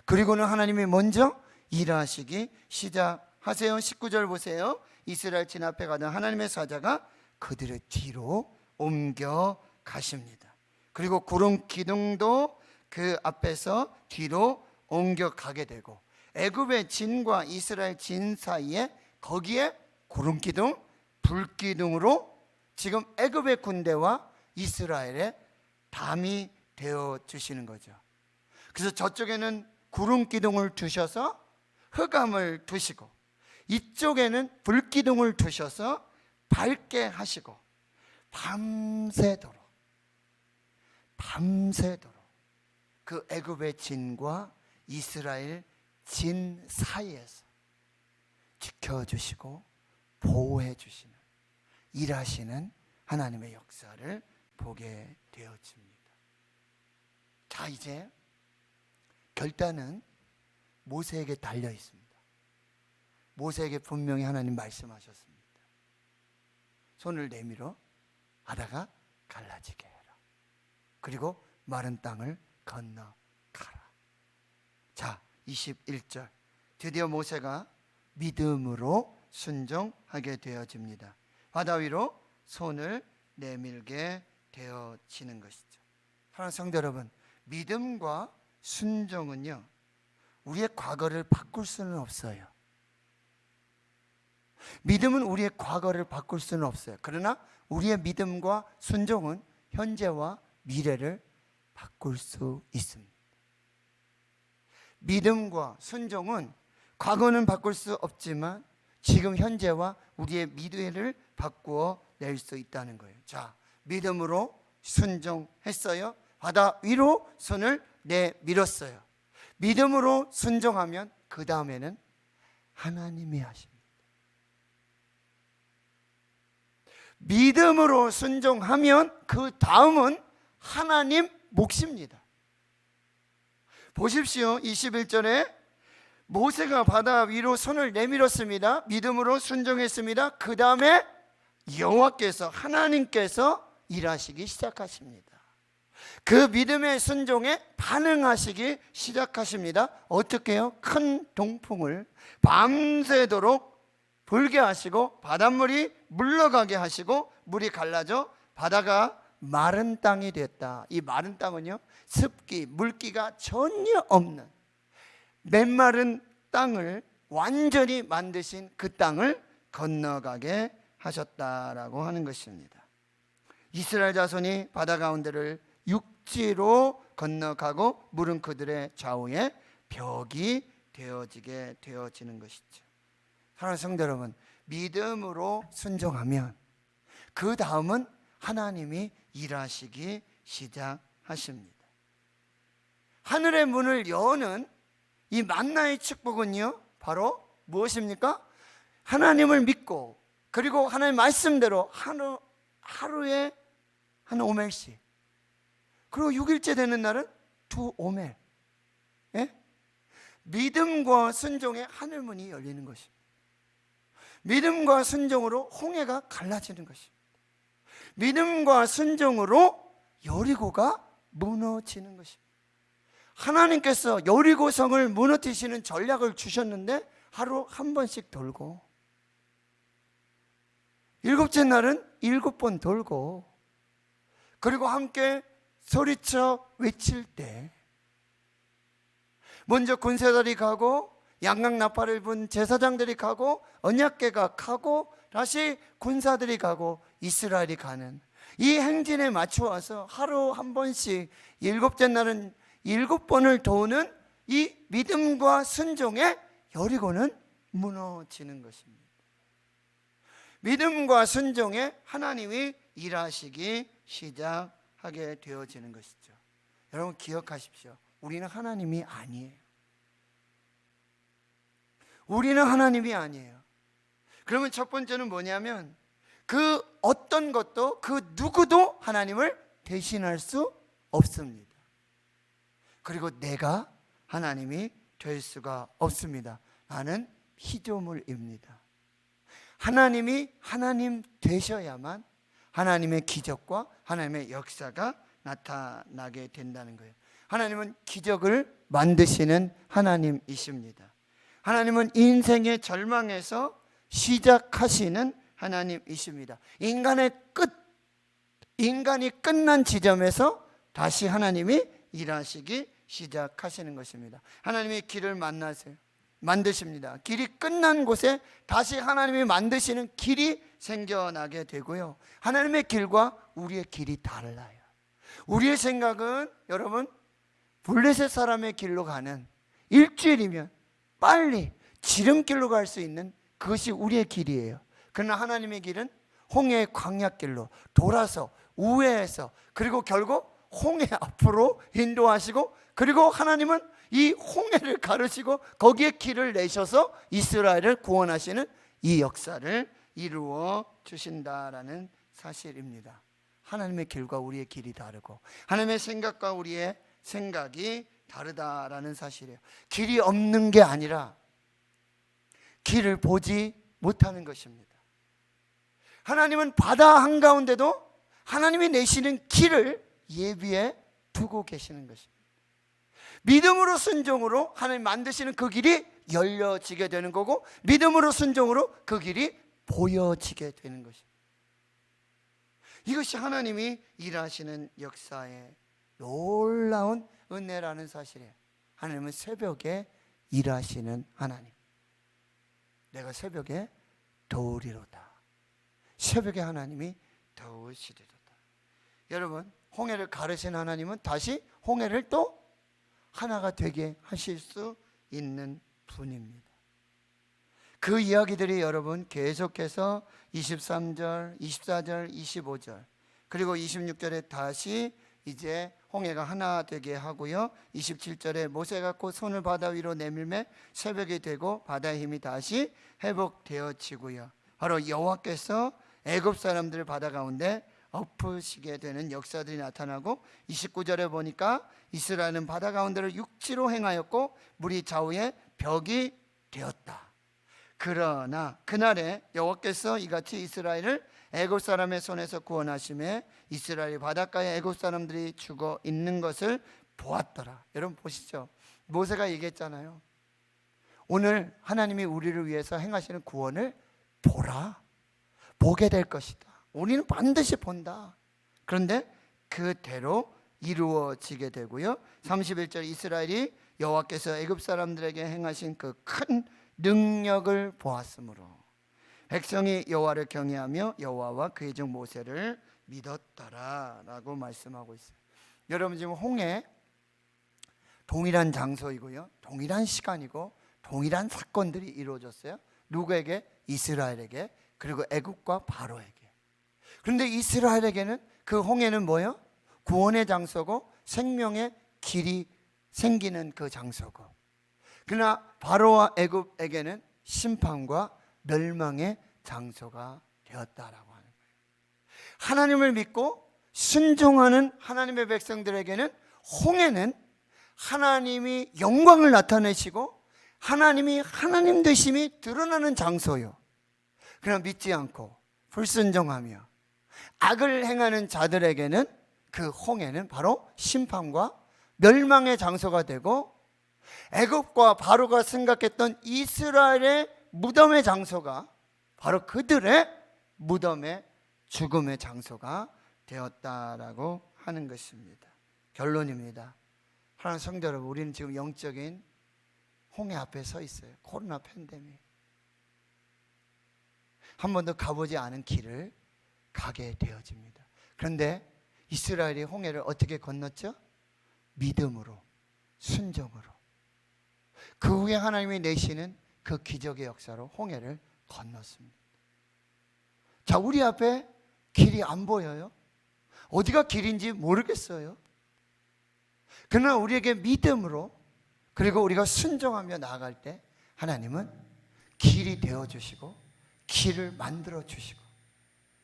그리고는 하나님이 먼저 일하시기 시작하세요. 19절 보세요. 이스라엘 진 앞에 가던 하나님의 사자가 그들의 뒤로 옮겨 가십니다. 그리고 구름 기둥도 그 앞에서 뒤로 옮겨 가게 되고 애굽의 진과 이스라엘 진 사이에 거기에 구름 기둥, 불 기둥으로 지금 애굽의 군대와 이스라엘의 담이 되어 주시는 거죠. 그래서 저쪽에는 구름 기둥을 두셔서 흑암을 두시고 이쪽에는 불 기둥을 두셔서 밝게 하시고 밤새도록 그 애굽의 진과 이스라엘 진 사이에서 지켜주시고 보호해 주시는 일하시는 하나님의 역사를 보게 되어집니다. 자, 이제 결단은 모세에게 달려 있습니다. 모세에게 분명히 하나님 말씀하셨습니다. 손을 내밀어 바다가 갈라지게 해라. 그리고 마른 땅을 건너가라. 자, 21절. 드디어 모세가 믿음으로 순종하게 되어집니다. 바다 위로 손을 내밀게 되어지는 것이죠. 사랑하는 성도 여러분, 믿음과 순종은요, 우리의 과거를 바꿀 수는 없어요. 믿음은 우리의 과거를 바꿀 수는 없어요. 그러나 우리의 믿음과 순종은 현재와 미래를 바꿀 수 있습니다. 믿음과 순종은 과거는 바꿀 수 없지만 지금 현재와 우리의 미래를 바꾸어 낼 수 있다는 거예요. 자, 믿음으로 순종했어요. 바다 위로 손을 내밀었어요. 믿음으로 순종하면 그 다음에는 하나님이 하십니다. 믿음으로 순종하면 그 다음은 하나님 몫입니다. 보십시오. 21절에 모세가 바다 위로 손을 내밀었습니다. 믿음으로 순종했습니다. 그 다음에 여호와께서, 하나님께서 일하시기 시작하십니다. 그 믿음의 순종에 반응하시기 시작하십니다. 어떻게 해요? 큰 동풍을 밤새도록 불게 하시고 바닷물이 물러가게 하시고 물이 갈라져 바다가 마른 땅이 됐다. 이 마른 땅은요, 습기, 물기가 전혀 없는 메마른 땅을 완전히 만드신 그 땅을 건너가게 하셨다라고 하는 것입니다. 이스라엘 자손이 바다 가운데를 육지로 건너가고 물은 그들의 좌우에 벽이 되어지는 것이죠. 사랑하는 성도 여러분, 믿음으로 순종하면 그 다음은 하나님이 일하시기 시작하십니다. 하늘의 문을 여는 이 만나의 축복은요, 바로 무엇입니까? 하나님을 믿고 그리고 하나님 말씀대로 하루에 한 오멜씩, 그리고 6일째 되는 날은 2오멜. 예? 믿음과 순종의 하늘문이 열리는 것입니다. 믿음과 순종으로 홍해가 갈라지는 것입니다. 믿음과 순종으로 여리고가 무너지는 것입니다. 하나님께서 여리고성을 무너뜨리시는 전략을 주셨는데 하루 한 번씩 돌고 7째 날은 7번 돌고 그리고 함께 소리쳐 외칠 때 먼저 군사들이 가고 양각 나팔을 분 제사장들이 가고 언약궤가 가고 다시 군사들이 가고 이스라엘이 가는 이 행진에 맞추어서 하루 한 번씩 7째 날은 7번을 도는 이 믿음과 순종의 여리고는 무너지는 것입니다. 믿음과 순종에 하나님이 일하시기 시작하게 되어지는 것이죠. 여러분 기억하십시오. 우리는 하나님이 아니에요. 우리는 하나님이 아니에요. 그러면 첫 번째는 뭐냐면 그 어떤 것도 그 누구도 하나님을 대신할 수 없습니다. 그리고 내가 하나님이 될 수가 없습니다. 나는 피조물입니다. 하나님이 하나님 되셔야만 하나님의 기적과 하나님의 역사가 나타나게 된다는 거예요. 하나님은 기적을 만드시는 하나님이십니다. 하나님은 인생의 절망에서 시작하시는 하나님이십니다. 인간이 끝난 지점에서 다시 하나님이 일하시기 시작하시는 것입니다. 하나님이 길을 만드십니다. 길이 끝난 곳에 다시 하나님이 만드시는 길이 생겨나게 되고요. 하나님의 길과 우리의 길이 달라요. 우리의 생각은 여러분 블레셋 사람의 길로 가는 일주일이면 빨리 지름길로 갈 수 있는 그것이 우리의 길이에요. 그러나 하나님의 길은 홍해의 광야길로 돌아서 우회해서 그리고 결국 홍해 앞으로 인도하시고 그리고 하나님은 이 홍해를 가르시고 거기에 길을 내셔서 이스라엘을 구원하시는 이 역사를 이루어 주신다라는 사실입니다. 하나님의 길과 우리의 길이 다르고 하나님의 생각과 우리의 생각이 다르다라는 사실이에요. 길이 없는 게 아니라 길을 보지 못하는 것입니다. 하나님은 바다 한가운데도 하나님이 내시는 길을 예비해 두고 계시는 것입니다. 믿음으로 순종으로 하나님 만드시는 그 길이 열려지게 되는 거고 믿음으로 순종으로 그 길이 보여지게 되는 것입니다. 이것이 하나님이 일하시는 역사의 놀라운 은혜라는 사실이에요. 하나님은 새벽에 일하시는 하나님. 내가 새벽에 도우리로다. 새벽에 하나님이 도우시리로다. 여러분 홍해를 가르신 하나님은 다시 홍해를 또 하나가 되게 하실 수 있는 분입니다. 그 이야기들이 여러분 계속해서 23절, 24절, 25절 그리고 26절에 다시 이제 홍해가 하나 되게 하고요. 27절에 모세가 곧 손을 바다 위로 내밀매 새벽이 되고 바다의 힘이 다시 회복되어지고요. 바로 여호와께서 애굽 사람들을 바다 가운데 엎으시게 되는 역사들이 나타나고 29절에 보니까 이스라엘은 바다 가운데를 육지로 행하였고 물이 좌우에 벽이 되었다. 그러나 그날에 여호와께서 이같이 이스라엘을 애굽 사람의 손에서 구원하심에 이스라엘이 바닷가에 애굽 사람들이 죽어 있는 것을 보았더라. 여러분 보시죠. 모세가 얘기했잖아요. 오늘 하나님이 우리를 위해서 행하시는 구원을 보라. 보게 될 것이다. 우리는 반드시 본다. 그런데 그대로 이루어지게 되고요. 31절 이스라엘이 여호와께서 애굽 사람들에게 행하신 그 큰 능력을 보았으므로 백성이 여호와를 경외하며 여호와와 그의 종 모세를 믿었더라라고 말씀하고 있어요. 여러분 지금 홍해 동일한 장소이고요. 동일한 시간이고 동일한 사건들이 이루어졌어요. 누구에게? 이스라엘에게, 그리고 애굽과 바로에게. 그런데 이스라엘에게는 그 홍해는 뭐예요? 구원의 장소고 생명의 길이 생기는 그 장소고, 그러나 바로와 애굽에게는 심판과 멸망의 장소가 되었다라고 하는 거예요. 하나님을 믿고 순종하는 하나님의 백성들에게는 홍해는 하나님이 영광을 나타내시고 하나님이 하나님 되심이 드러나는 장소요. 그러나 믿지 않고 불순종하며 악을 행하는 자들에게는 그 홍해는 바로 심판과 멸망의 장소가 되고, 애굽과 바로가 생각했던 이스라엘의 무덤의 장소가 바로 그들의 무덤의 죽음의 장소가 되었다라고 하는 것입니다. 결론입니다. 하나님 성도 여러분, 우리는 지금 영적인 홍해 앞에 서 있어요. 코로나 팬데믹. 한 번도 가보지 않은 길을 가게 되어집니다. 그런데 이스라엘이 홍해를 어떻게 건넜죠? 믿음으로, 순종으로. 그 후에 하나님이 내시는 그 기적의 역사로 홍해를 건넜습니다. 자, 우리 앞에 길이 안 보여요. 어디가 길인지 모르겠어요. 그러나 우리에게 믿음으로, 그리고 우리가 순종하며 나아갈 때 하나님은 길이 되어주시고 길을 만들어 주시고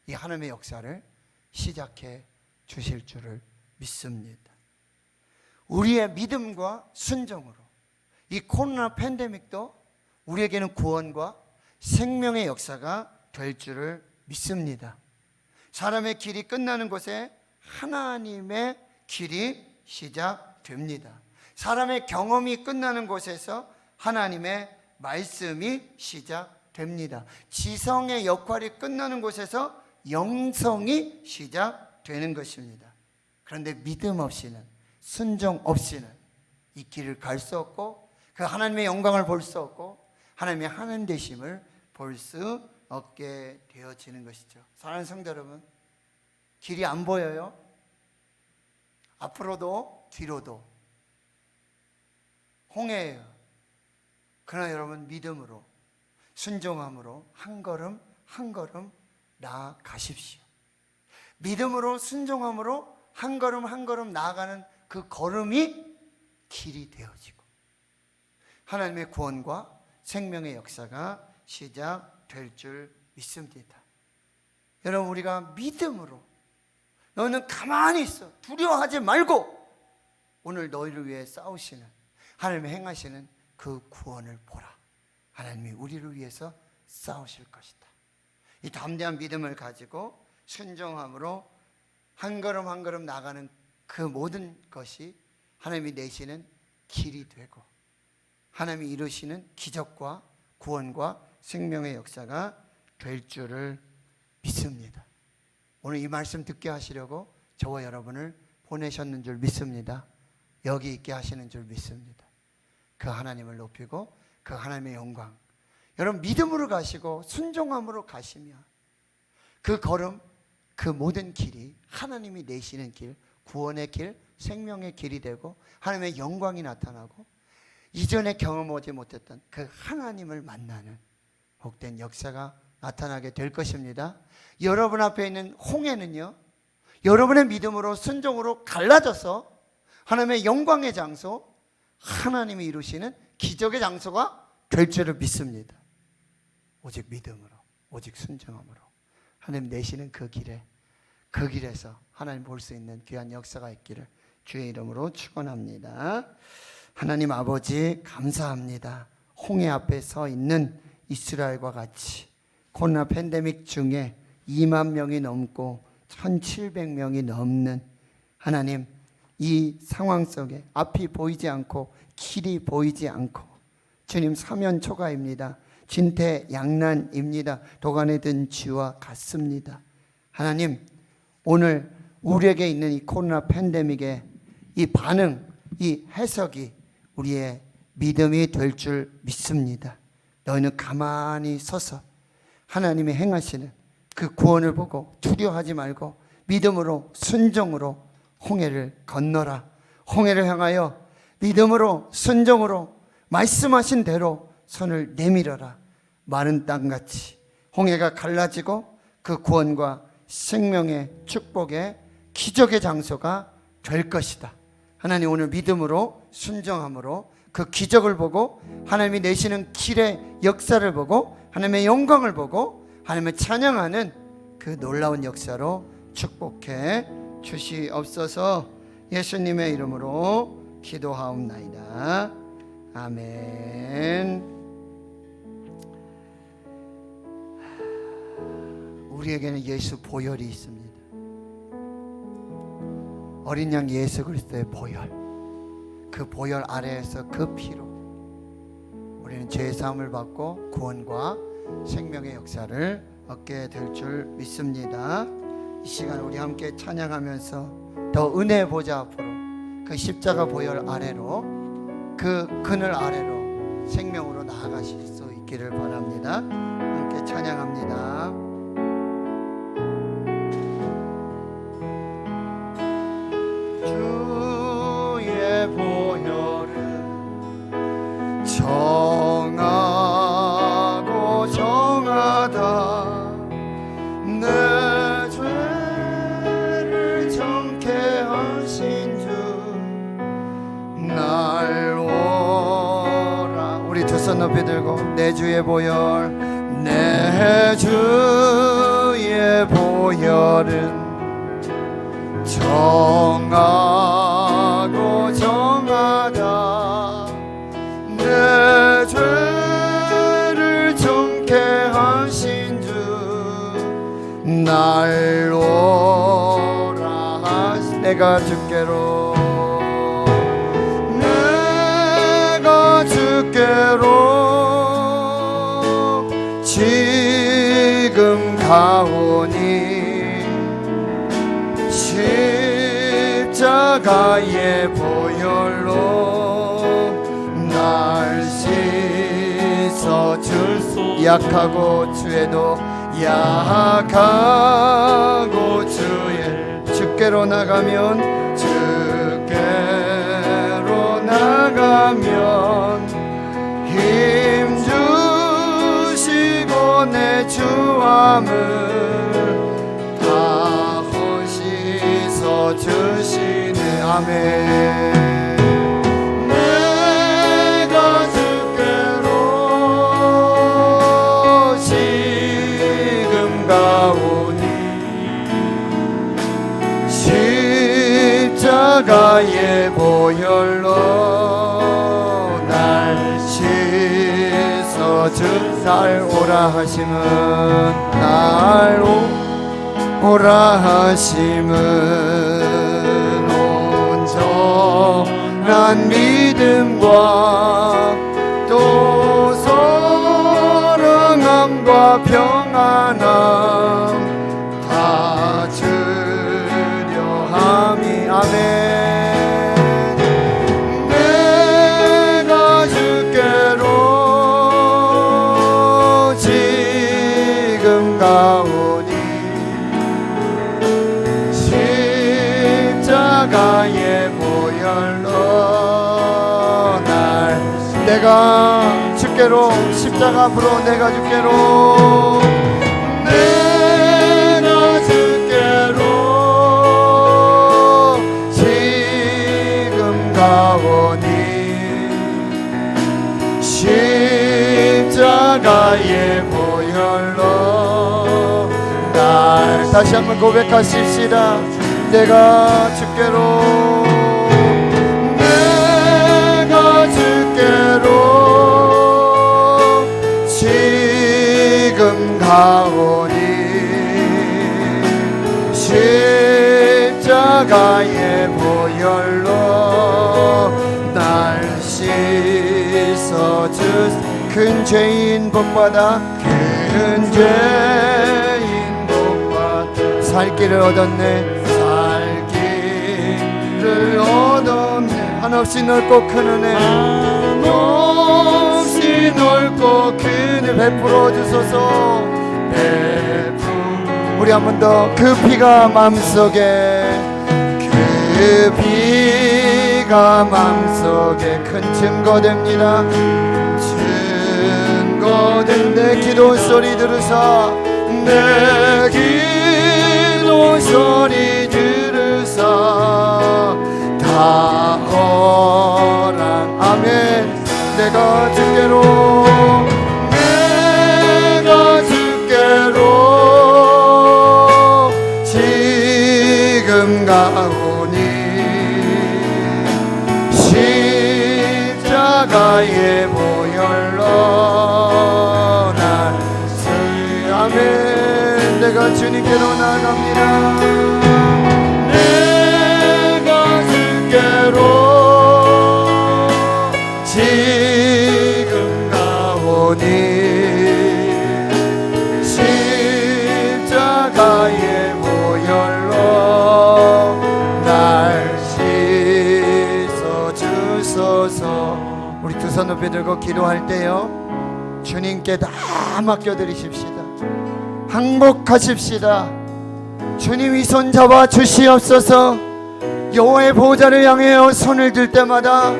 이 하나님의 역사를 시작해 주실 줄을 믿습니다. 우리의 믿음과 순종으로 이 코로나 팬데믹도 우리에게는 구원과 생명의 역사가 될 줄을 믿습니다. 사람의 길이 끝나는 곳에 하나님의 길이 시작됩니다. 사람의 경험이 끝나는 곳에서 하나님의 말씀이 시작됩니다. 지성의 역할이 끝나는 곳에서 영성이 시작되는 것입니다. 그런데 믿음 없이는, 순종 없이는 이 길을 갈 수 없고 그 하나님의 영광을 볼 수 없고 하나님의 하나님 되심을 볼 수 없게 되어지는 것이죠. 사랑하는 성도 여러분, 길이 안 보여요. 앞으로도 뒤로도 홍해예요. 그러나 여러분 믿음으로, 순종함으로 한 걸음 한 걸음 나아가십시오. 믿음으로, 순종함으로 한 걸음 한 걸음 나아가는 그 걸음이 길이 되어지고 하나님의 구원과 생명의 역사가 시작될 줄 믿습니다. 여러분, 우리가 믿음으로, 너는 가만히 있어, 두려워하지 말고 오늘 너희를 위해 싸우시는 하나님의 행하시는 그 구원을 보라. 하나님이 우리를 위해서 싸우실 것이다. 이 담대한 믿음을 가지고 순종함으로 한 걸음 한 걸음 나가는 그 모든 것이 하나님이 내시는 길이 되고 하나님이 이루시는 기적과 구원과 생명의 역사가 될 줄을 믿습니다. 오늘 이 말씀 듣게 하시려고 저와 여러분을 보내셨는 줄 믿습니다. 여기 있게 하시는 줄 믿습니다. 그 하나님을 높이고 그 하나님의 영광, 여러분 믿음으로 가시고 순종함으로 가시면 그 걸음, 그 모든 길이 하나님이 내시는 길, 구원의 길, 생명의 길이 되고 하나님의 영광이 나타나고 이전에 경험하지 못했던 그 하나님을 만나는 복된 역사가 나타나게 될 것입니다. 여러분 앞에 있는 홍해는요, 여러분의 믿음으로 순종으로 갈라져서 하나님의 영광의 장소, 하나님이 이루시는 기적의 장소가 될 줄을 믿습니다. 오직 믿음으로, 오직 순종함으로 하나님 내시는 그 길에, 그 길에서 하나님 볼 수 있는 귀한 역사가 있기를 주의 이름으로 축원합니다. 하나님 아버지 감사합니다. 홍해 앞에 서 있는 이스라엘과 같이 코로나 팬데믹 중에 2만 명이 넘고 1,700명이 넘는 하나님, 이 상황 속에 앞이 보이지 않고 길이 보이지 않고 주님 사면 초가입니다. 진퇴양난입니다. 도간에 든 쥐와 같습니다. 하나님, 오늘 우리에게 있는 이 코로나 팬데믹의 이 반응, 이 해석이 우리의 믿음이 될 줄 믿습니다. 너희는 가만히 서서 하나님이 행하시는 그 구원을 보고 두려워하지 말고 믿음으로 순종으로 홍해를 건너라. 홍해를 향하여 믿음으로 순종으로 말씀하신 대로 손을 내밀어라. 마른 땅같이 홍해가 갈라지고 그 구원과 생명의 축복의 기적의 장소가 될 것이다. 하나님, 오늘 믿음으로 순종함으로 그 기적을 보고 하나님이 내시는 길의 역사를 보고 하나님의 영광을 보고 하나님을 찬양하는 그 놀라운 역사로 축복해 주시옵소서. 예수님의 이름으로 기도하옵나이다. 아멘. 우리에게는 예수 보혈이 있습니다. 어린 양 예수 그리스도의 보혈, 그 보혈 아래에서 그 피로 우리는 죄 사함을 받고 구원과 생명의 역사를 얻게 될 줄 믿습니다. 이 시간 우리 함께 찬양하면서 더 은혜 보좌 앞으로 그 십자가 보혈 아래로 그 그늘 아래로 생명으로 나아가실 수 있기를 바랍니다. 함께 찬양합니다. 주의 보혈은 정하고 정하다. 내 죄를 정케 하신 주 날 오라. 우리 두 손 높이 들고 내 주의 보혈, 내 주의 보혈은 정하고 정하다. 내 죄를 정케 하신 주 날 오라 하시. 내가 주께로 지금 가오니 십자가의 보혈로 날 씻어 줄 수. 약하고 주에도 약하고 주께로 나가면 주께로 나가면 힘 주시고 내 주함을 다 씻어 주시네. 아멘. 내가 주께로 지금 가오니 십자가의 보혈로 날 씻어 주. 날 오라 하심은 날 오라 하심은 온전한 믿음과 또 사랑함과 평안함 다 주려 함이. 아멘. 내가 주께로 지금 가오니 십자가의 보혈로 날. 내가 주께로 십자가 앞으로 내가 주께로 내가 주께로 지금 가오니 십자가의 보혈로 날. 다시 한번 고백하십시다. 내가 주께로 내가 주께로 지금 가오니 십자가의 보혈로 날 씻어주소. 큰 죄인 복받아 큰 죄인 복받아 살 길을 얻었네. 살 길을 얻었네. 한없이 넓고 큰 은혜 한없이 넓고 큰 은혜 베풀어 주소서. 우리 한 번 더. 그 피가 마음속에 그 피가 마음속에 큰 증거됩니다. 증거된 내 기도 소리 들으사 내 기도 소리 들으사 다 허락 아멘. 내가 주께로 내가 주께로 지금 가오니 십자가의 보혈로 날 아멘. 내가 주님께로 나갑니다. 내가 주께로 지금 가오니 십자가의 보혈로 날 씻어주소서. 우리 두 손 높이 들고 기도할 때요 주님께 다 맡겨드리십시다. 항복하십시다. 주님 이 손 잡아 주시옵소서. 여호와의 보좌를 향하여 손을 들 때마다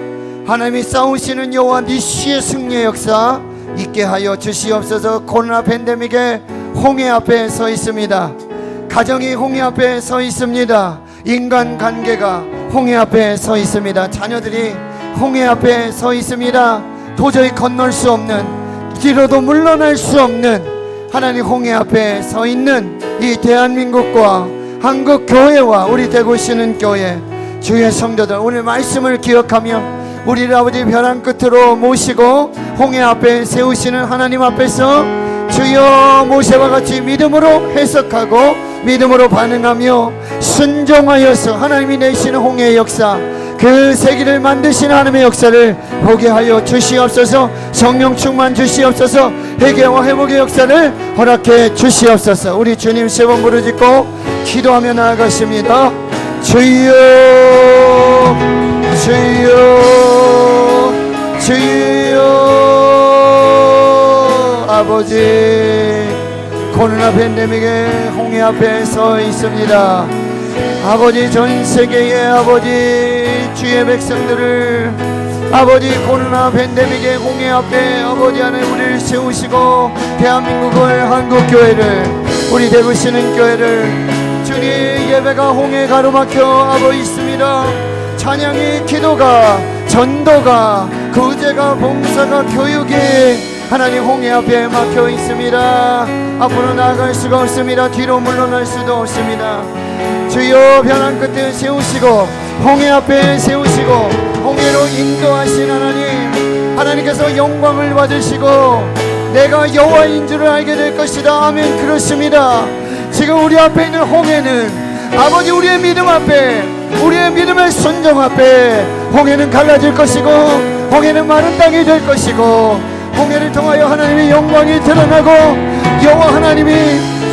하나님이 싸우시는 여호와 니시의 승리의 역사 있게 하여 주시옵소서. 코로나 팬데믹의 홍해 앞에 서 있습니다. 가정이 홍해 앞에 서 있습니다. 인간관계가 홍해 앞에 서 있습니다. 자녀들이 홍해 앞에 서 있습니다. 도저히 건널 수 없는, 뒤로도 물러날 수 없는 하나님 홍해 앞에 서 있는 이 대한민국과 한국 교회와 우리 대구시는 교회 주의 성도들 오늘 말씀을 기억하며 우리 아버지 벼랑 끝으로 모시고 홍해 앞에 세우시는 하나님 앞에서 주여 모세와 같이 믿음으로 해석하고 믿음으로 반응하며 순종하여서 하나님이 내시는 홍해의 역사, 그 세기를 만드시는 하나님의 역사를 보게 하여 주시옵소서. 성령 충만 주시옵소서. 회개와 회복의 역사를 허락해 주시옵소서. 우리 주님 세 번 부르짖고 기도하며 나아가십니다. 주여 주여 주여. 아버지 코로나 팬데믹의 홍해 앞에 서 있습니다. 아버지 전 세계의 아버지 주의 백성들을 아버지 코로나 팬데믹의 홍해 앞에 아버지 안에 우리를 세우시고 대한민국을 한국교회를 우리 대구시는 교회를 주님 예배가 홍해 가로막혀 하고 있습니다. 찬양이 기도가 전도가 구제가 봉사가 교육이 하나님 홍해 앞에 막혀 있습니다. 앞으로 나아갈 수가 없습니다. 뒤로 물러날 수도 없습니다. 주여 벼랑 끝에 세우시고 홍해 앞에 세우시고 홍해로 인도하신 하나님, 하나님께서 영광을 받으시고 내가 여호와인 줄을 알게 될 것이다. 아멘. 그렇습니다. 지금 우리 앞에 있는 홍해는 아버지 우리의 믿음 앞에, 우리의 믿음의 순종 앞에 홍해는 갈라질 것이고 홍해는 마른 땅이 될 것이고 홍해를 통하여 하나님의 영광이 드러나고 여호와 하나님이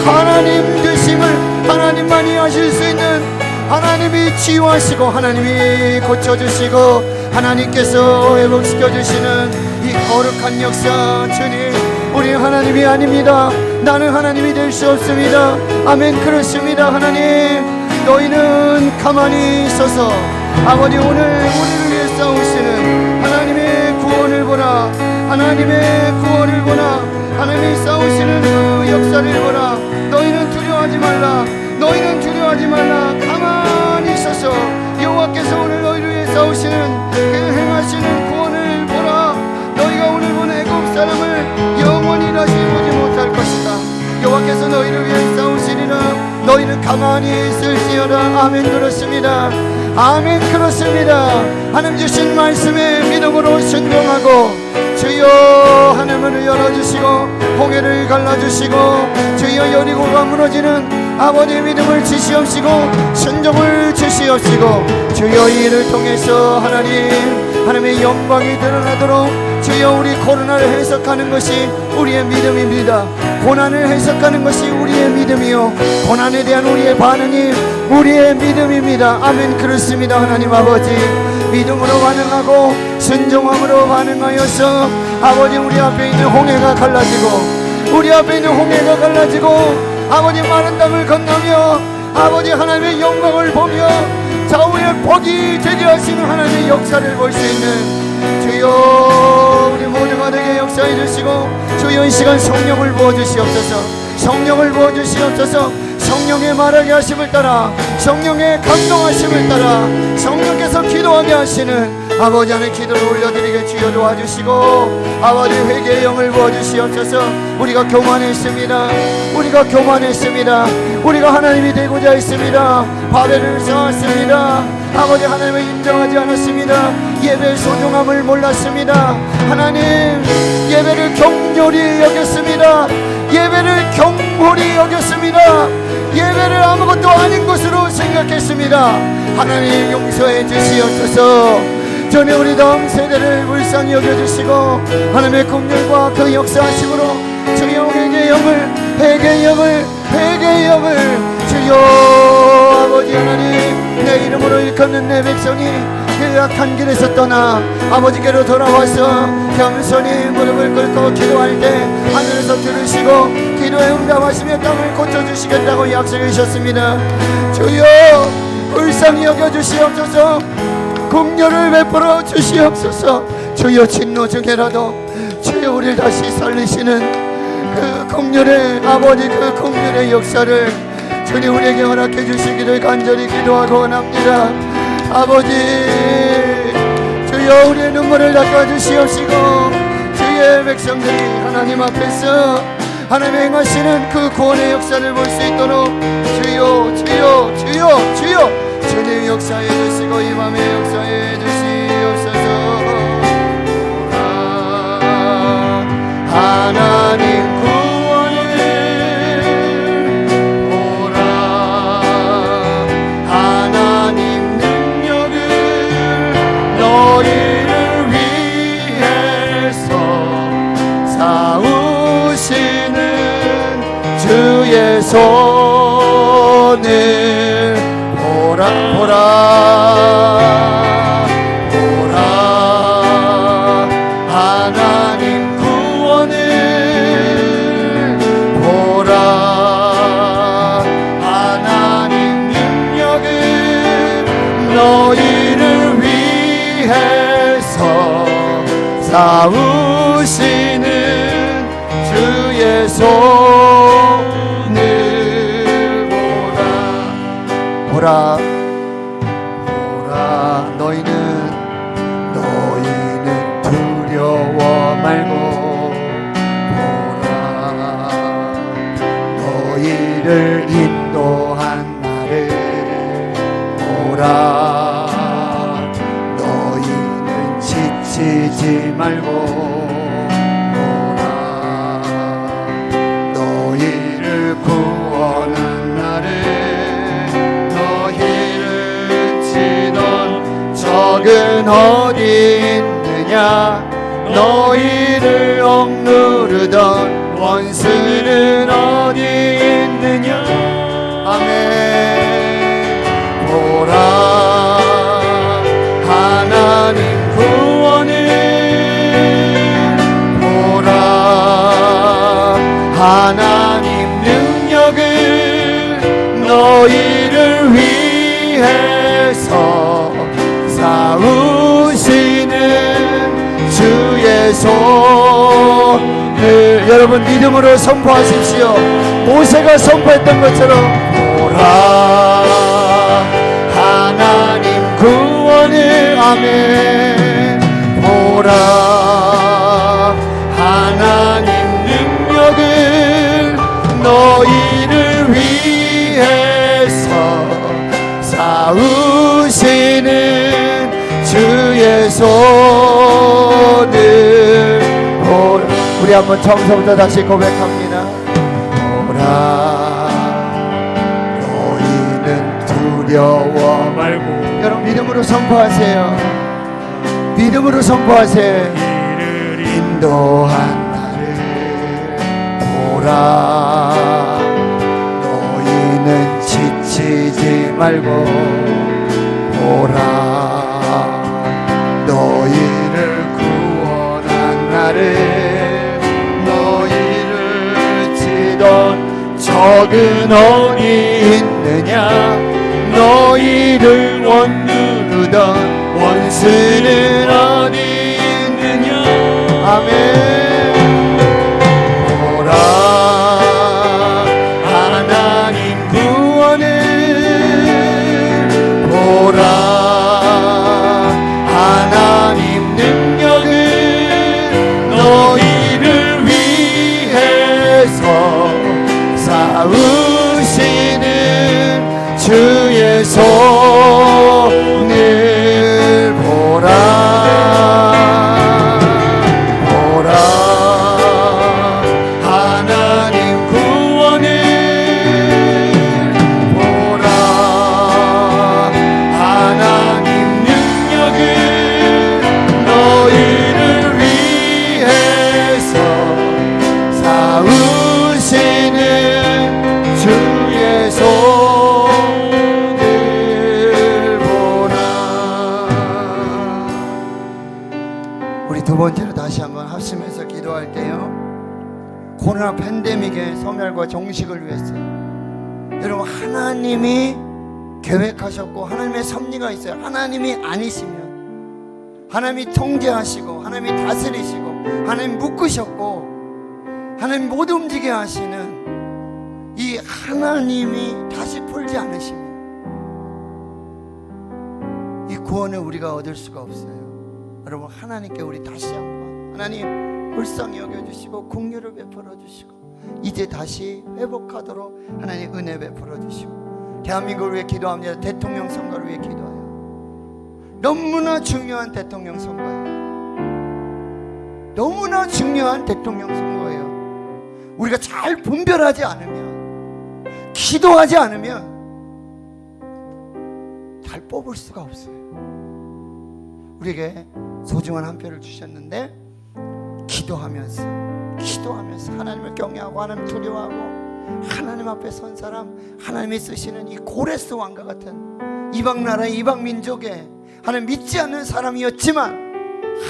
하나님 되심을 하나님만이 하실 수 있는, 하나님이 치유하시고 하나님이 고쳐주시고 하나님께서 회복시켜주시는 이 거룩한 역사 주님, 우리 하나님이 아닙니다. 나는 하나님이 될 수 없습니다. 아멘. 그렇습니다. 하나님 너희는 가만히 있어서 아버지 오늘 우리를 위해 싸우시는 하나님의 구원을 보라. 하나님의 구원을 보라. 하나님이 싸우시는 그 역사를 보라. 너희는 두려워하지 말라. 너희는 두려워하지 말라. 가만히 있어서 여호와께서 오늘 너희를 위해 싸우시는 그 행하시는 구원을 보라. 너희가 오늘 본 애굽 사람을 영원히 다시 보지 못할 것이다. 여호와께서 너희를 위해 싸우시리라. 너희는 가만히 있을지어다. 아멘. 그렇습니다. 아멘. 그렇습니다. 하나님 주신 말씀에 믿음으로 순종하고 주여 하늘문을 열어주시고 홍해를 갈라주시고 주여 여리고가 무너지는 아버지의 믿음을 주시옵시고 순종을 주시옵시고 주여 이 일을 통해서 하나님의 영광이 드러나도록 주여 우리 코로나를 해석하는 것이 우리의 믿음입니다. 고난을 해석하는 것이 우리의 믿음이요 고난에 대한 우리의 반응이 우리의 믿음입니다. 아멘. 그렇습니다. 하나님 아버지 믿음으로 반응하고 순종함으로 반응하여서 아버지 우리 앞에 있는 홍해가 갈라지고 아버지 마른 땅을 건너며 아버지 하나님의 영광을 보며 좌우에 복이 되게 하시는 하나님의 역사를 볼 수 있는 주여 우리 모두가 되게 역사해 주시고 주여 이 시간 성령을 부어주시옵소서. 성령의 말하게 하심을 따라 성령의 감동하심을 따라 성령께서 기도하게 하시는 아버지 안에 기도를 올려드리게 주여 도와주시고 아버지 회개의 영을 부어주시옵소서. 우리가 교만했습니다. 우리가 하나님이 되고자 했습니다. 바벨을 쌓았습니다. 아버지 하나님을 인정하지 않았습니다. 예배의 소중함을 몰랐습니다. 하나님 예배를 경홀히 여겼습니다. 예배를 아무것도 아닌 것으로 생각했습니다. 하나님 용서해 주시옵소서. 전에 우리 다음 세대를 불쌍히 여겨주시고 하나님의 긍휼과 그 역사하심으로 주여 회개의 영을 주여 아버지 하나님 내 이름으로 일컫는 내 백성이 그 악한 길에서 떠나 아버지께로 돌아와서 겸손히 무릎을 꿇고 기도할 때 하늘에서 들으시고 기도에 응답하시며 땅을 고쳐주시겠다고 약속해 주셨습니다. 주여 불쌍히 여겨주시옵소서. 긍휼을 베풀어 주시옵소서. 주여 진노 중에라도 주여 우리를 다시 살리시는 그 긍휼의 아버지 그 긍휼의 역사를 주님 우리에게 허락해 주시기를 간절히 기도하고 원합니다. 아버지 주여 우리의 눈물을 닦아주시옵시고 주의 백성들이 하나님 앞에서 하나님 행하시는 그 구원의 역사를 볼 수 있도록 주여 주님 역사해 주시고 이 밤에 역사해 주시옵소서. 하나님 너희를 위해서 싸우시는 주의 손을 보라 하나님 구원을 보라 하나님 능력을 너희를 위해서 싸우시는 주의 손을 보라 너희는 두려워 말고 보라 너희를 인도한 나를 보라 너희는 지치지 말고 보라 너희를 구원한 나를 너희를 치던 적은 어디 있느냐 너희를 억누르던 원수는 어디 있느냐 아멘 보라 하나님 구원을 보라 하나님 능력을 너희를 위해서 싸우시는 주의 손을 여러분 믿음으로 선포하십시오. 모세가 선포했던 것처럼 보라 하나님 구원을 아멘 보라 하나님 능력을 너희를 위해서 싸우시는 주의 손을 한번 처음부터 다시 고백합니다. 오라 너희는 두려워 말고 여러분 믿음으로 선포하세요. 믿음으로 선포하세요. 이를 인도한 나를 보라 너희는 지치지 말고 보라 너희를 구원한 나를 너희를 치던 적은 어디 있느냐 너희를 원누르던 원수는 어디 있느냐 아멘 보라 하나님 구원을 보라 하나님 능력을 너희를 위해서 싸우시는 주의 손을 보라 보라 하나님 구원을 보라 하나님 능력을 너희를 위해서 싸우시는 주의 손을 보라. 우리 두 번째로 다시 한번 합심해서 기도할 때요 코로나 팬데믹의 소멸과 종식을 위해서 여러분 하나님이 계획하셨고 하나님의 섭리가 있어요. 하나님이 아니시면 하나님이 통제하시고 하나님이 다스리시고 하나님 묶으셨고 하나님 못 움직게 하시는 이 하나님이 다시 풀지 않으시면 이 구원을 우리가 얻을 수가 없어요. 여러분 하나님께 우리 다시 한번 하나님 불쌍히 여겨주시고 긍휼을 베풀어 주시고 이제 다시 회복하도록 하나님 은혜 베풀어 주시고 대한민국을 위해 기도합니다. 대통령 선거를 위해 기도해요. 너무나 중요한 대통령 선거예요. 너무나 중요한 대통령 선거예요. 우리가 잘 분별하지 않으면 기도하지 않으면 잘 뽑을 수가 없어요. 우리에게 소중한 한 표를 주셨는데 기도하면서 하나님을 경외하고 하나님 두려워하고 하나님 앞에 선 사람 하나님이 쓰시는 이 고레스 왕과 같은 이방 나라의 이방 민족의 하나님 믿지 않는 사람이었지만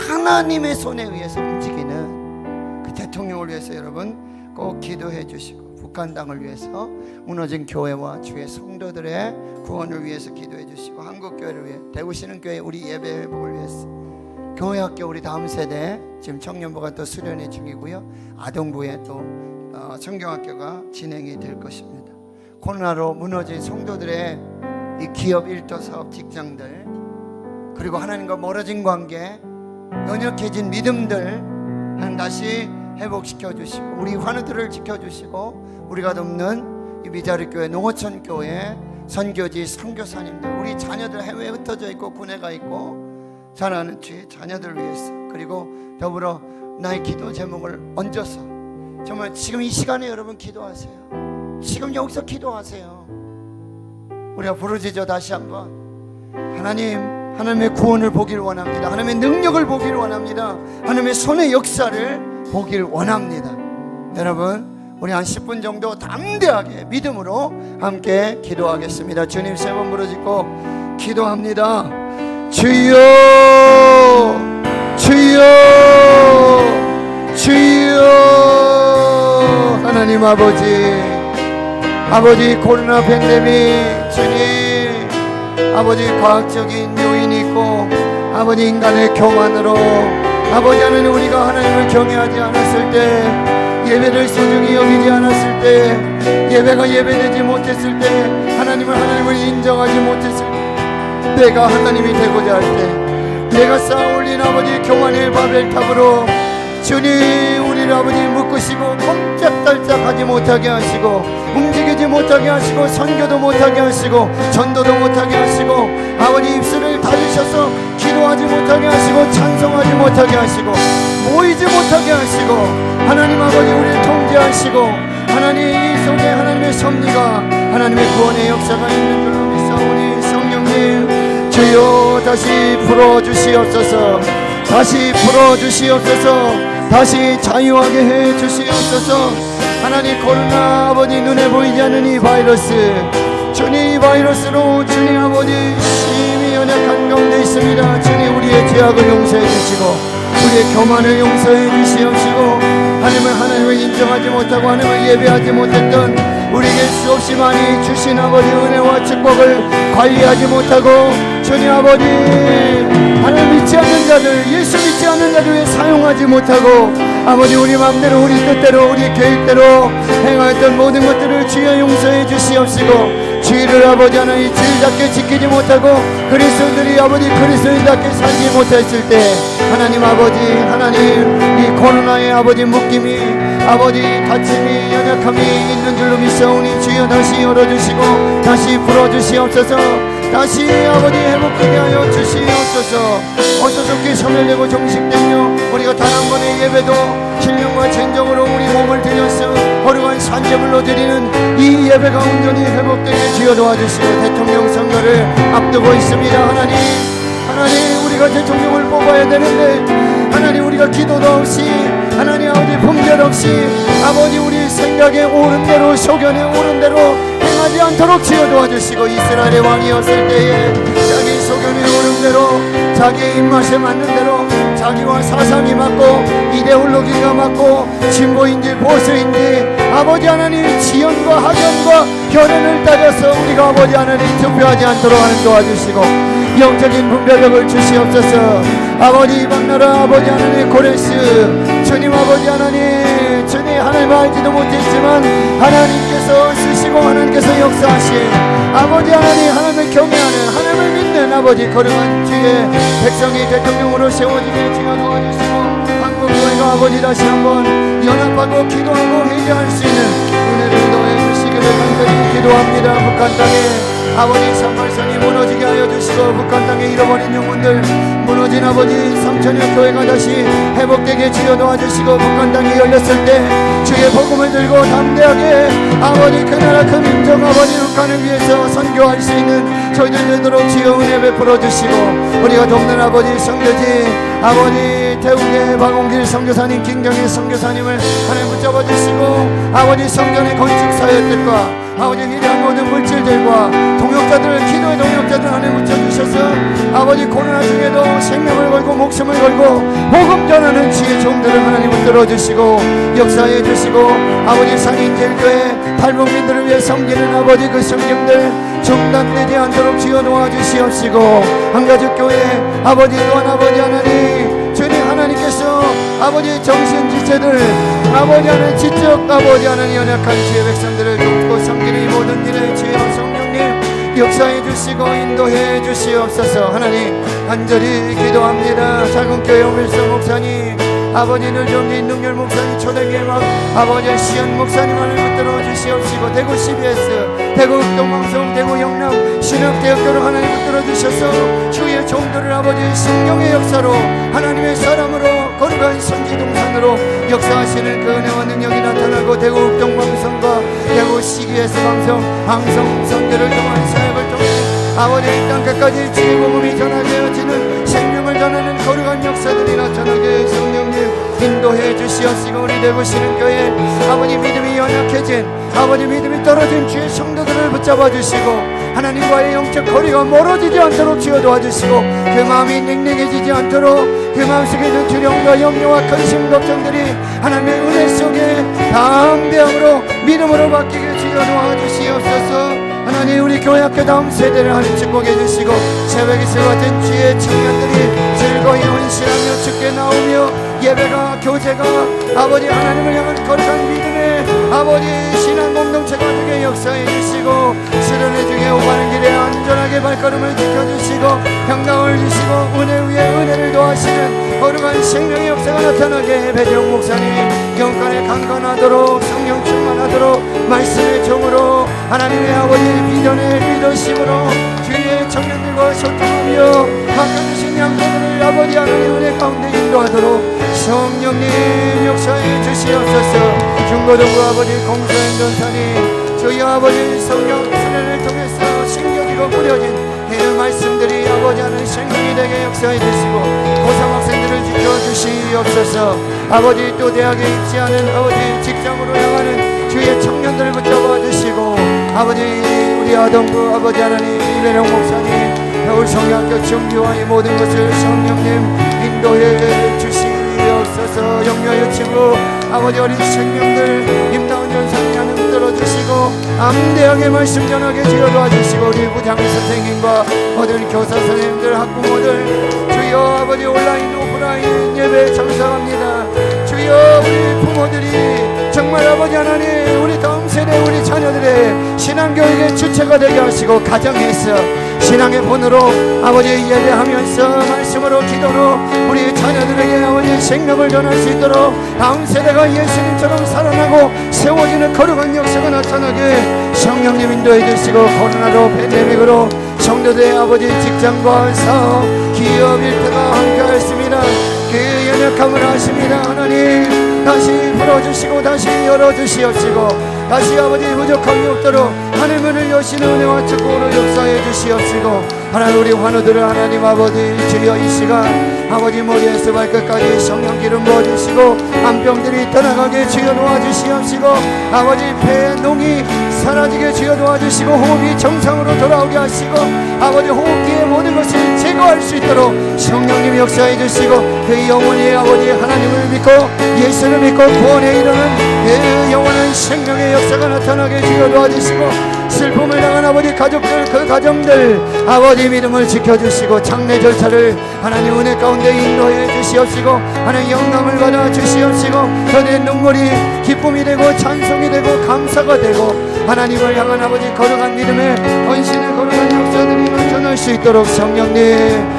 하나님의 손에 의해서 움직이는 그 대통령을 위해서 여러분 꼭 기도해 주시고 북한 땅을 위해서 무너진 교회와 주의 성도들의 구원을 위해서 기도해 주시고 한국교회를 위해 대구시는 교회 우리 예배 회복을 위해서 교회학교 우리 다음 세대 지금 청년부가 또 수련회 중이고요. 아동부에 또 성경학교가 진행이 될 것입니다. 코로나로 무너진 성도들의 이 기업 일터 사업 직장들 그리고 하나님과 멀어진 관계 연약해진 믿음들 하나님 다시 회복시켜 주시고 우리 환우들을 지켜주시고 우리가 돕는 이 미자리교회 농어촌교회 선교지 선교사님들 우리 자녀들 해외에 흩어져 있고 군에 가 있고 자라는 주의 자녀들 위해서 그리고 더불어 나의 기도 제목을 얹어서 정말 지금 이 시간에 여러분 기도하세요. 지금 여기서 기도하세요. 우리가 부르짖어 다시 한번 하나님의 구원을 보길 원합니다. 하나님의 능력을 보길 원합니다. 하나님의 손의 역사를 보길 원합니다. 여러분 우리 한 10분 정도 담대하게 믿음으로 함께 기도하겠습니다. 주님 세 번 부르짖고 기도합니다. 주여 주여 주여 하나님 아버지 코로나 팬데믹 주님 아버지 과학적인 요인이 있고 아버지 인간의 교만으로 아버지 하나님 우리가 하나님을 경외하지 않았을 때 예배를 소중히 여기지 않았을 때 예배가 예배되지 못했을 때 하나님을 인정하지 못했을 때 내가 하나님이 되고자 할 때 내가 쌓아올린 아버지 교만의 바벨탑으로 주님 우리를 아버지 묶으시고 꼼짝달짝하지 못하게 하시고 움직이지 못하게 하시고 선교도 못하게 하시고 전도도 못하게 하시고 아버지 입술을 닫으셔서 기도하지 못하게 하시고 찬송하지 못하게 하시고 모이지 못하게 하시고 하나님 아버지 우리를 통제하시고 하나님 이 속에 하나님의 섭리가 하나님의 구원의 역사가 있는 줄로 믿사오니 성령님 주여 다시 풀어주시옵소서 다시 풀어주시옵소서 다시 자유하게 해주시옵소서 하나님 코로나 아버지 눈에 보이지 않는 이 바이러스 주님 이 바이러스로 주님 아버지 심히 연약한 가운데 있습니다. 주님 우리의 죄악을 용서해 주시고 우리의 교만을 용서해 주시옵시고 하나님을 인정하지 못하고 하나님을 예배하지 못했던 우리에게 수없이 많이 주신 아버지 은혜와 축복을 관리하지 못하고 주님 아버지 하나님 믿지 않는 자들 예수 믿지 않는 자들을 사용하지 못하고 아버지 우리 마음대로 우리 뜻대로 우리 계획대로 행하였던 모든 것들을 주여 용서해 주시옵시고 주의를 아버지 하나님 주의답게 지키지 못하고 그리스도인들이 아버지 그리스도인답게 살지 못했을 때 하나님 아버지 하나님 이 코로나의 아버지 묶임이 아버지 다짐이 연약함이 있는 줄로 믿사오니 주여 다시 열어주시고 다시 풀어주시옵소서 다시 아버지 회복되게 하여 주시옵소서 어서속히 소멸되고 종식되며 우리가 단 한 번의 예배도 신령과 진정으로 우리 몸을 들여서 거룩한 산재물로 드리는 이 예배가 온전히 회복되게 주여 도와주시고 대통령 선거를 앞두고 있습니다. 하나님 우리가 대통령을 뽑아야 되는데 하나님 우리가 기도도 없이 하나님 아버지 분별 없이 아버지 우리 생각에 옳은 대로 소견에 옳은 대로 행하지 않도록 주여 도와주시고 이스라엘의 왕이었을 때에 자기 소견에 옳은 대로 자기 입맛에 맞는 대로 자기와 사상이 맞고 이데올로기가 맞고 진보인지 보수인지 아버지 하나님 지연과 하견과 혈연을 따져서 우리가 아버지 하나님 투표하지 않도록 하는 도와주시고 영적인 분별력을 주시옵소서 아버지 이방나라 아버지 하나님 고레스 주님 아버지 하나님 주님 하나님 알지도 못했지만 하나님께서 쓰시고 하나님께서 역사하신 아버지 하나님을 경외하는 하나님을 믿는 아버지 거룩한 주의 백성이 대통령으로 세워지게 주여 도와주시고 한국교회가 아버지 다시 한번 연합하고 기도하고 회개할 수 있는 은혜를 더해 주시기를 간절히 기도합니다. 북한 땅에 아버지 산발선이 무너지게 하여 주시고 북한 땅에 잃어버린 영혼들 무너진 아버지 삼천여 교회가 다시 회복되게 주여 도와주시고 북한 땅이 열렸을 때 주의 복음을 들고 담대하게 아버지 그 나라 그 민족 아버지 북한을 위해서 선교할 수 있는 저희들 되도록 주여 은혜 베풀어 주시고 우리가 돕는 아버지 선교지 아버지 태국의 박홍길 선교사님 김경희 선교사님을 하나님 붙잡아 주시고 아버지 성전의 건축 사역들과 아버지 위대한 모든 물질들과 동역자들 기도의 동역자들 하나님 붙여주셔서 아버지 코로나 중에도 생명을 걸고 목숨을 걸고 복음 전하는 지혜 종들을 하나님 붙들어 주시고 역사해 주시고 아버지 상인제일교회 탈북민들을 위해 섬기는 아버지 그 성경들 중단되지 않도록 지어 놓아주시옵시고 한가족교회 아버지 또한 아버지 하나님 주님 하나님께서 아버지 정신지체들 아버지 하나님 지적 아버지 하나님 연약한 주의 백성들을 돕고 섬기는 이 모든 일에 주여 성령님 역사해 주시고 인도해 주시옵소서. 하나님 간절히 기도합니다. 작은 교회 오밀성 목사님 아버지를 존귀인 능렬 목사님 초대교회와 아버지 시연 목사님 하나님 붙들어 주시옵시고 대구 CBS 대구 흑동방송 대구 영남 신학대학교를 하나님 붙들어 주셔서 주의 종들을 아버지 성령의 역사로 하나님의 사람으로 거룩한 선지동산으로 역사하시는 그 은혜와 능력이 나타나고 대구 흑동방송과 대구 CBS 방송 선교를 통한 사역을 통해 아버지 이 땅 끝까지 주의 복음이 전하되어지는 생명을 전하는 거룩한 역사들이 나타나게 성령님 인도해 주시옵시고 우리 대구시는 교회 아버지 믿음이 연약해진 아버지 믿음이 떨어진 주의 성도들을 붙잡아 주시고 하나님과의 영적 거리가 멀어지지 않도록 지어 도와주시고 그 마음이 냉랭해지지 않도록 그 마음속에 있는 두려움과 염려와 근심 걱정들이 하나님의 은혜 속에 담대함으로 믿음으로 바뀌게 지어 도와주시옵소서. 하나님 우리 교회 학교 다음 세대를 하나님 축복해 주시고 새벽이슬 같은 주의 청년들이 즐거이 헌신하며 주께 나오며 예배가 교제가 아버지 하나님을 향한 거룩한 믿음의 아버지 신앙 공동체가 되게 역사해 주시고 수련회 중에 오가는 길에 안전하게 발걸음을 지켜주시고 평강을 주시고 은혜 위에 은혜를 더하시는 거룩한 생명의 역사가 나타나게 배정 목사님 영간에 강건하도록 성령 충만하도록 말씀의 종으로 하나님의 아버지 비전의 리더십으로 주위의 청년들과 소통하며 바꿔주신 양도를 아버지 하나님 은혜 가운데 인도하도록 성령님 역사해 주시옵소서. 중고등부 아버지 공소현 전사님 저희 아버지 성령 수련을 통해서 심겨지고 뿌려진 이런 말씀들이 아버지 하나님 생명이 되게 역사해 주시고 고3 학생들을 지켜주시옵소서. 아버지 또 대학에 입시하는 아버지 직장으로 향하는 주위의 청년들을 붙잡아 주시고 아버지 우리 아동부 아버지 하나님 이배령 목사님 겨울성경학교 정규와 이 모든 것을 성령님 인도해 주시옵소서. 영유아유 친구 아버지 어린 생명들 임다운 전사님 하나님 들어주시고 암대하게 말씀 전하게 주여 도와주시고 우리 부장 선생님과 모든 교사 선생님들 학부모들 주여 아버지 온라인 오프라인 예배 감사합니다. 주여 우리 부모들이 정말 아버지 하나님 우리 다음 세대 우리 자녀들의 신앙교육의 주체가 되게 하시고 가정에서 신앙의 본으로 아버지 예배하면서 말씀으로 기도로 우리 자녀들에게 아버지 생명을 전할 수 있도록 다음 세대가 예수님처럼 살아나고 세워지는 거룩한 역사가 나타나게 성령님 인도해 주시고 코로나로 팬데믹으로 성도들의 아버지 직장과 사업 기업 일터가 함께하였습니다. 그 연약함을 아십니다. 하나님 다시 풀어주시고 다시 열어주시옵시고 다시 아버지 부족함이 없도록 하늘 문을 여시는 은혜와 축복으로 역사해 주시옵시고 하나님 우리 환우들을 하나님 아버지 주여 이 시간 아버지 머리에서 발끝까지 성령 기름 부어주시고 암병들이 떠나가게 주여 도와주시옵시고 아버지 폐농이 사라지게 주여 도와주시고 호흡이 정상으로 돌아오게 하시고 아버지 호흡기의 모든 것을 제거할 수 있도록 성령님 역사해 주시고 그 영혼이 아버지 하나님을 믿고 예수를 믿고 구원에 이르는 그 영원한 생명의 역사가 나타나게 주여 도와주시고 슬픔을 당한 아버지 가족들 그 가정들 아버지 믿음을 지켜주시고 장례 절차를 하나님 은혜 가운데 인도해 주시옵시고 하나님 영광을 받아 주시옵시고 그들의 눈물이 기쁨이 되고 찬송이 되고 감사가 되고 하나님을 향한 아버지 거룩한 믿음의 헌신의 거룩한 역사들이 나타날 수 있도록 성령님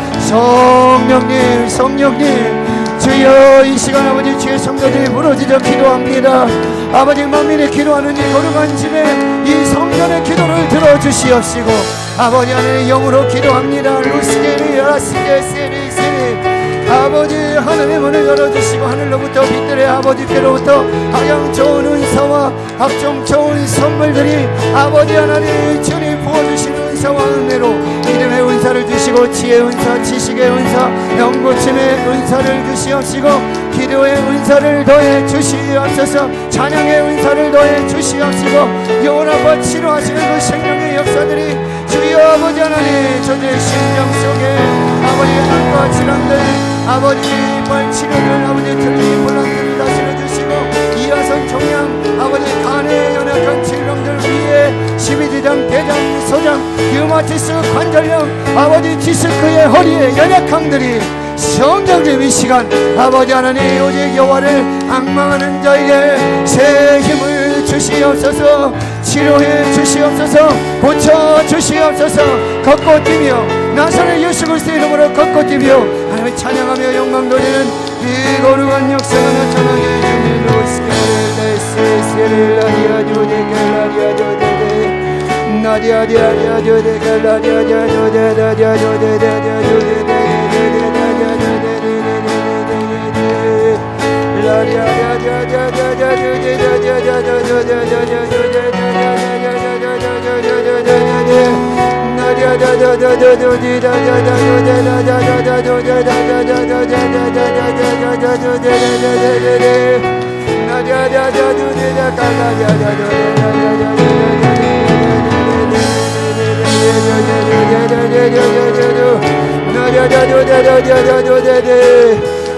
주여 이 시간 아버지 주의 성도들이 부르짖어 기도합니다. 아버지 만민이 기도하는 이 거룩한 집에 이 성전의 기도를 들어주시옵시고 아버지 하나님 영으로 기도합니다. 루스게리 아스게세리 세리 아버지 하늘의 문을 열어주시고 하늘로부터 빛들의 아버지께로부터 가장 좋은 은사와 각종 좋은 선물들이 아버지 하나님 주님 부어주시는 은사와 은혜로 믿음의 은사를 주시고 지혜의 은사 지식의 은사 영고침의 은사를 주시옵시고 기도의 은사를 더해 주시옵소서 찬양의 은사를 더해 주시옵시고 영원하고 치료하시는 그 생명의 역사들이 주여 아버지 하나님 저들의 심령 속에 아버지 안과 질환들 아버지 치료를 아버지 틀린 분란들을 다스려 주시고 이하선 종양 아버지 간의 연약한 질병들 위에 12지장 대장 소장 류마티스 관절염 아버지 디스크의 허리에 연약함들이 성령님 이 시간 아버지 하나님 오직 여호와를 앙망하는 자에게 새 힘을 주시옵소서 치료해 주시옵소서 고쳐 주시옵소서 걷고 뛰며 나사렛 예수 그리스도의 이름으로 걷고 뛰며 하나님을 찬양하며 영광 돌리는 이 거룩한 역사가 나타나게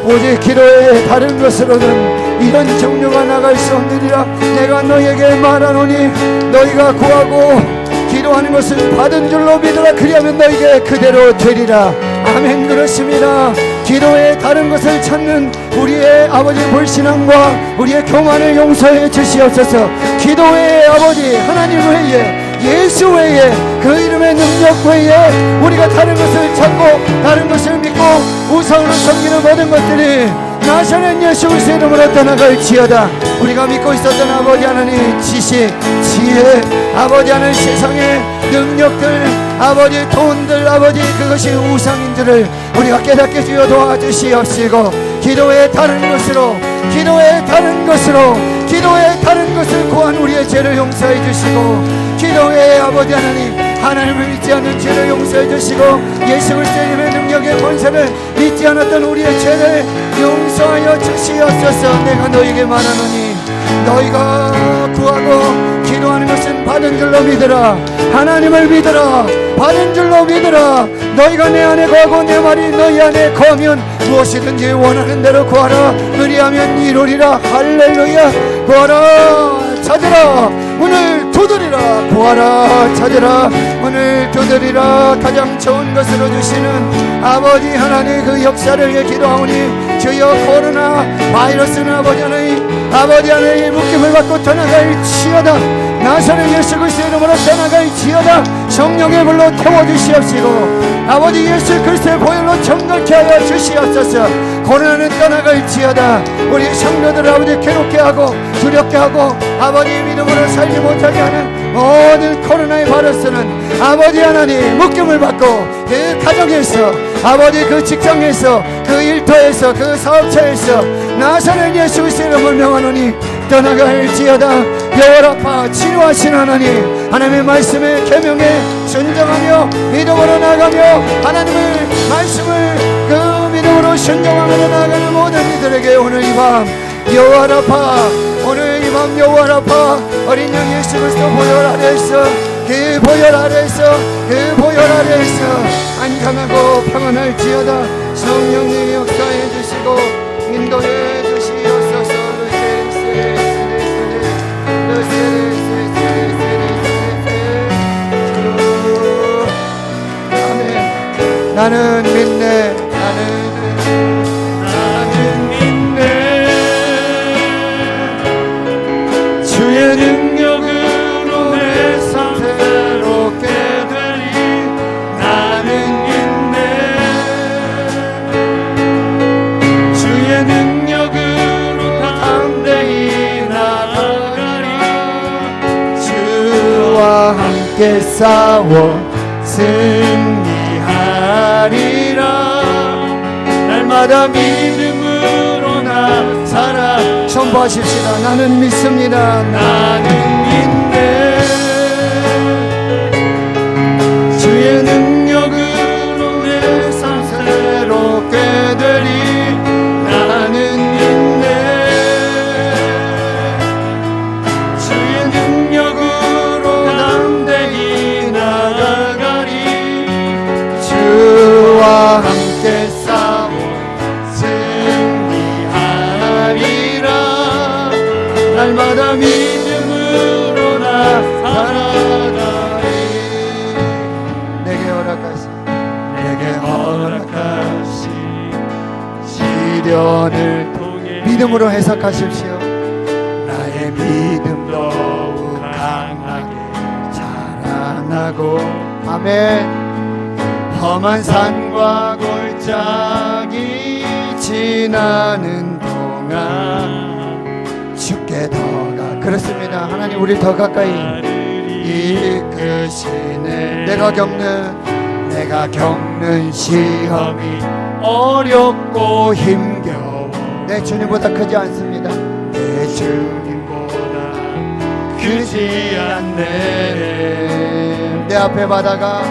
오직 기도에 다른 것으로는 이런 종류가 나갈 수 없느니라. 내가 너희에게 말하노니 너희가 구하고 기도하는 것을 받은 줄로 믿으라. 그리하면 너희에게 그대로 되리라. 아멘. 그렇습니다. 기도에 다른 것을 찾는 우리의 아버지 불신앙과 우리의 교만을 용서해 주시옵소서. 기도의 아버지 하나님 외에 예수 외에 그 이름의 능력 외에 우리가 다른 것을 찾고 다른 것을 믿고 우상으로 섬기는 모든 것들이 나사렛 예수 그리스도의 이름으로 떠나갈지어다. 우리가 믿고 있었던 아버지 하나님 지식 지혜 아버지 하나님 세상의 능력들 아버지 돈들 아버지 그것이 우상인 줄을 우리가 깨닫게 주여 도와주시옵시고 기도에 다른 것으로 구한 우리의 죄를 용서해 주시고 기도에 아버지 하나님을 믿지 않는 죄를 용서해 주시고 예수 그리스도의 능력의 권세를 믿지 않았던 우리의 죄를 용서하여 주시옵소서. 내가 너에게 말하노니 너희가 구하고 기도하는 것은 받은 줄로 믿으라. 하나님을 믿으라. 받은 줄로 믿으라. 너희가 내 안에 거하고 내 말이 너희 안에 거하면 무엇이든지 원하는 대로 구하라. 그리하면 이루리라. 할렐루야. 구하라. 찾으라. 문을 두드리라. 구하라. 찾으라. 문을 두드리라. 가장 좋은 것으로 주시는 아버지 하나님 그 역사를 위해 기도하오니 주여 코로나 바이러스는 아버지 하나님 묶임을 받고 떠나갈지어다. 나사렛 예수 그리스도의 이름으로 떠나갈지어다. 성령의 불로 태워주시옵시고 아버지 예수 그리스도의 보혈로 정결케 하여 주시옵소서. 코로나는 떠나갈지어다. 우리 성도들 아버지 괴롭게 하고 두렵게 하고 아버지 믿음으로 살지 못하게 하는 모든 코로나의 바이러스는 아버지 하나님 묶임을 받고 그 가정에서 아버지 그 직장에서 그 일터에서 그 사업처에서 나사렛 예수 그리스도의 이름을 명하노니 떠나갈지어다. 여호와라파 치료하신 하나님의 말씀에 계명에 순종하며 믿음으로 나가며 하나님의 말씀을 그 믿음으로 순종하며 나가는 모든 이들에게 오늘 이 밤 여호와라파 오늘 이 밤 여호와라파 어린 양 예수 그리스도 보혈 아래에서 그 보혈 아래에서 안전하고 평안할지어다. 성령님이 역사해 주시고 인도해 주시옵소서. 아멘. 나는 믿네. 주의 능력으로 내 삶 새롭게 되리. 나는 믿네. 주의 능력으로 담대히 나아가리. 주와 함께 싸워 승리하리라. 날마다 믿음으로 나 살아. 선포하십시다. 나는 믿습니다. 나는 믿네. 주의 능력으로 내 삶 새롭게 되리. 나는 믿네. 주의 능력으로 담대히 나아가리. 주와 함께 싸워 승리하리라. 날마다 믿음으로 나 살아가리. 내게 허락하신 시련을 통해 믿음으로 해석하십시오. 나의 믿음 더욱 강하게 자라나고. 아멘. 험한 산과 골짜기 지나는 동안 주께 더가. 그렇습니다. 하나님 우리 더 가까이 이끄시네. 내가 겪는 시험이 어렵고 힘겨워 내 주님보다 크지 않습니다. 내 주님보다 크지 않네. 내 앞에 바다가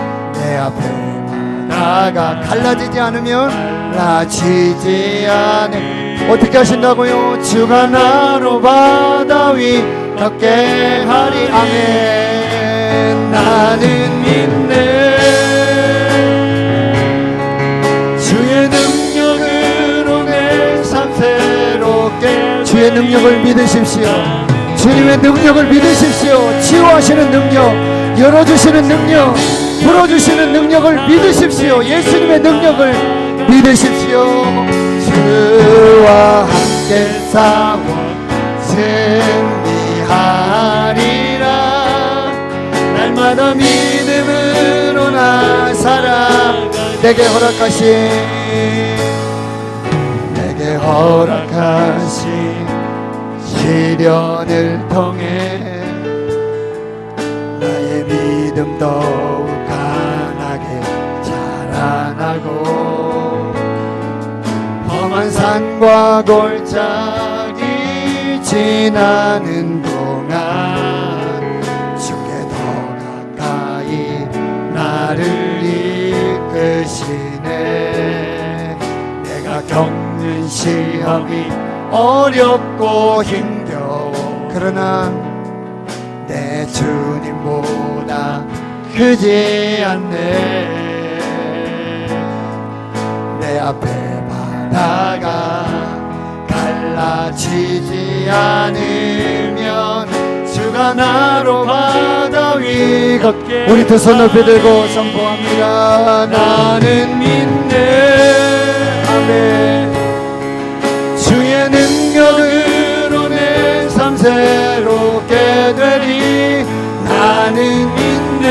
갈라지지 않으면 라치지 않네. 어떻게 하신다고요? 주가 나로 바다 위 걷게 하리. 아멘. 나는 믿네. 주의 능력으로 내 삶 새롭게. 주의 능력을 믿으십시오. 주님의 능력을 믿으십시오. 치유하시는 능력, 열어주시는 능력, 풀어주시는 능력을 믿으십시오. 예수님의 능력을 믿으십시오. 주와 함께 싸워 승리하리라. 날마다 믿음으로 나 살아. 내게 허락하신 시련을 통해 나의 믿음 더욱 강하게 자라나고. 험한 산과 골짜기 지나는 동안 주께 더 가까이 나를 이끄시네. 내가 겪는 시험이 어렵고 힘겨워 그러나 내 주님보다 크지 않네. 내 앞에 바다가 갈라지지 않으면 주가 나로 바다 위 걷게. 우리 두 손 높이 들고 선포합니다. 나는 믿네. 아멘. 주의 능력으로 내 삶 새롭게 되리. 나는 믿네.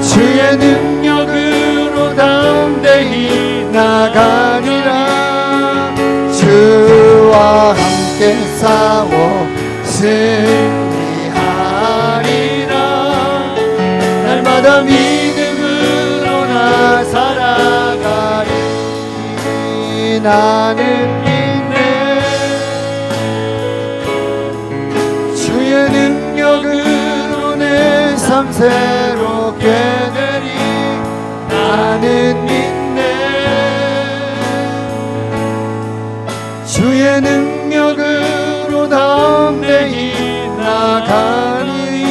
주의 능력으로 담대히 나가리라. 주와 함께 싸워 승리하리라. 날마다 믿음으로 나 살아가리. 나는 믿네. 주의 능력으로 내 삶 새롭게 되리. 나는 믿네. 주의 능력으로 담대히 나가리.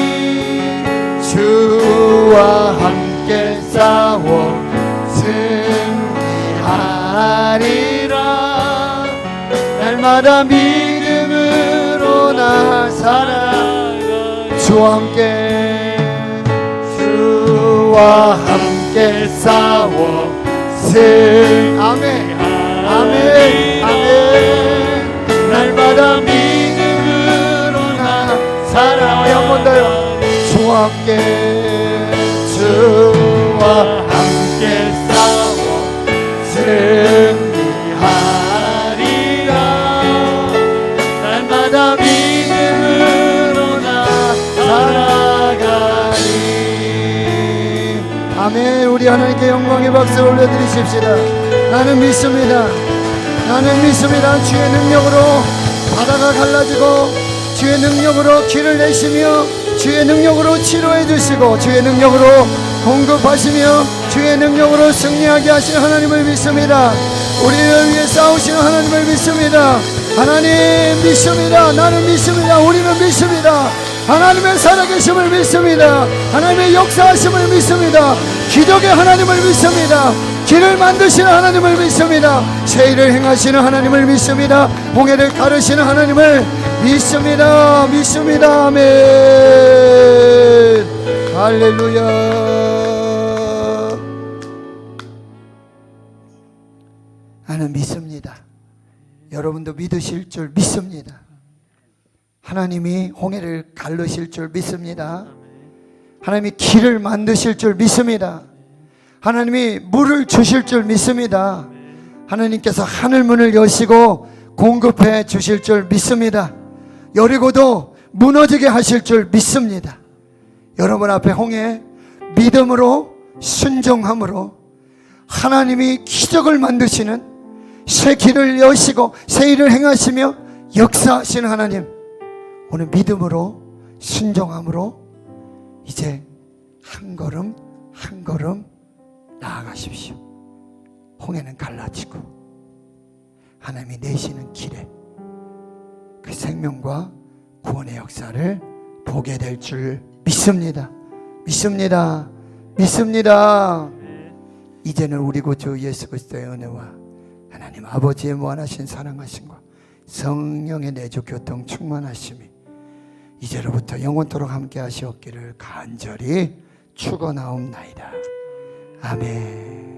주와 함께 싸워 승리하리라. 날마다 믿음으로 나 살아가. 주와 함께, 주와 함께 싸워 아멘. 아멘. 아멘. 날마다 믿음으로 나 살아가. 한 번 더요. 주와 함께, 주와 함께 싸워 승리하리라. 날마다 믿음으로 나 살아가리. 아멘. 우리 하나님께 영광의 박수 올려드리십시다. 나는 믿습니다. 나는 믿습니다. 주의 능력으로 바다가 갈라지고, 주의 능력으로 길을 내시며, 주의 능력으로 치료해 주시고, 주의 능력으로 공급하시며, 주의 능력으로 승리하게 하시는 하나님을 믿습니다. 우리를 위해 싸우시는 하나님을 믿습니다. 하나님 믿습니다. 나는 믿습니다. 우리는 믿습니다. 하나님의 살아계심을 믿습니다. 하나님의 역사하심을 믿습니다. 기적의 하나님을 믿습니다. 길을 만드시는 하나님을 믿습니다. 새 일을 행하시는 하나님을 믿습니다. 홍해를 가르시는 하나님을 믿습니다. 믿습니다. 아멘. 할렐루야. 나는 믿습니다. 여러분도 믿으실 줄 믿습니다. 하나님이 홍해를 가르실 줄 믿습니다. 하나님이 길을 만드실 줄 믿습니다. 하나님이 물을 주실 줄 믿습니다. 하나님께서 하늘문을 여시고 공급해 주실 줄 믿습니다. 여리고도 무너지게 하실 줄 믿습니다. 여러분 앞에 홍해 믿음으로 순종함으로 하나님이 기적을 만드시는 새 길을 여시고 새 일을 행하시며 역사하시는 하나님, 오늘 믿음으로 순종함으로 이제 한 걸음 한 걸음 나아가십시오. 홍해는 갈라지고 하나님이 내시는 길에 그 생명과 구원의 역사를 보게 될 줄 믿습니다. 믿습니다. 믿습니다. 이제는 우리 구주 예수 그리스도의 은혜와 하나님 아버지의 무한하신 사랑하심과 성령의 내주 교통 충만하심이 이제로부터 영원토록 함께 하시옵기를 간절히 축원하옵나이다. 아멘.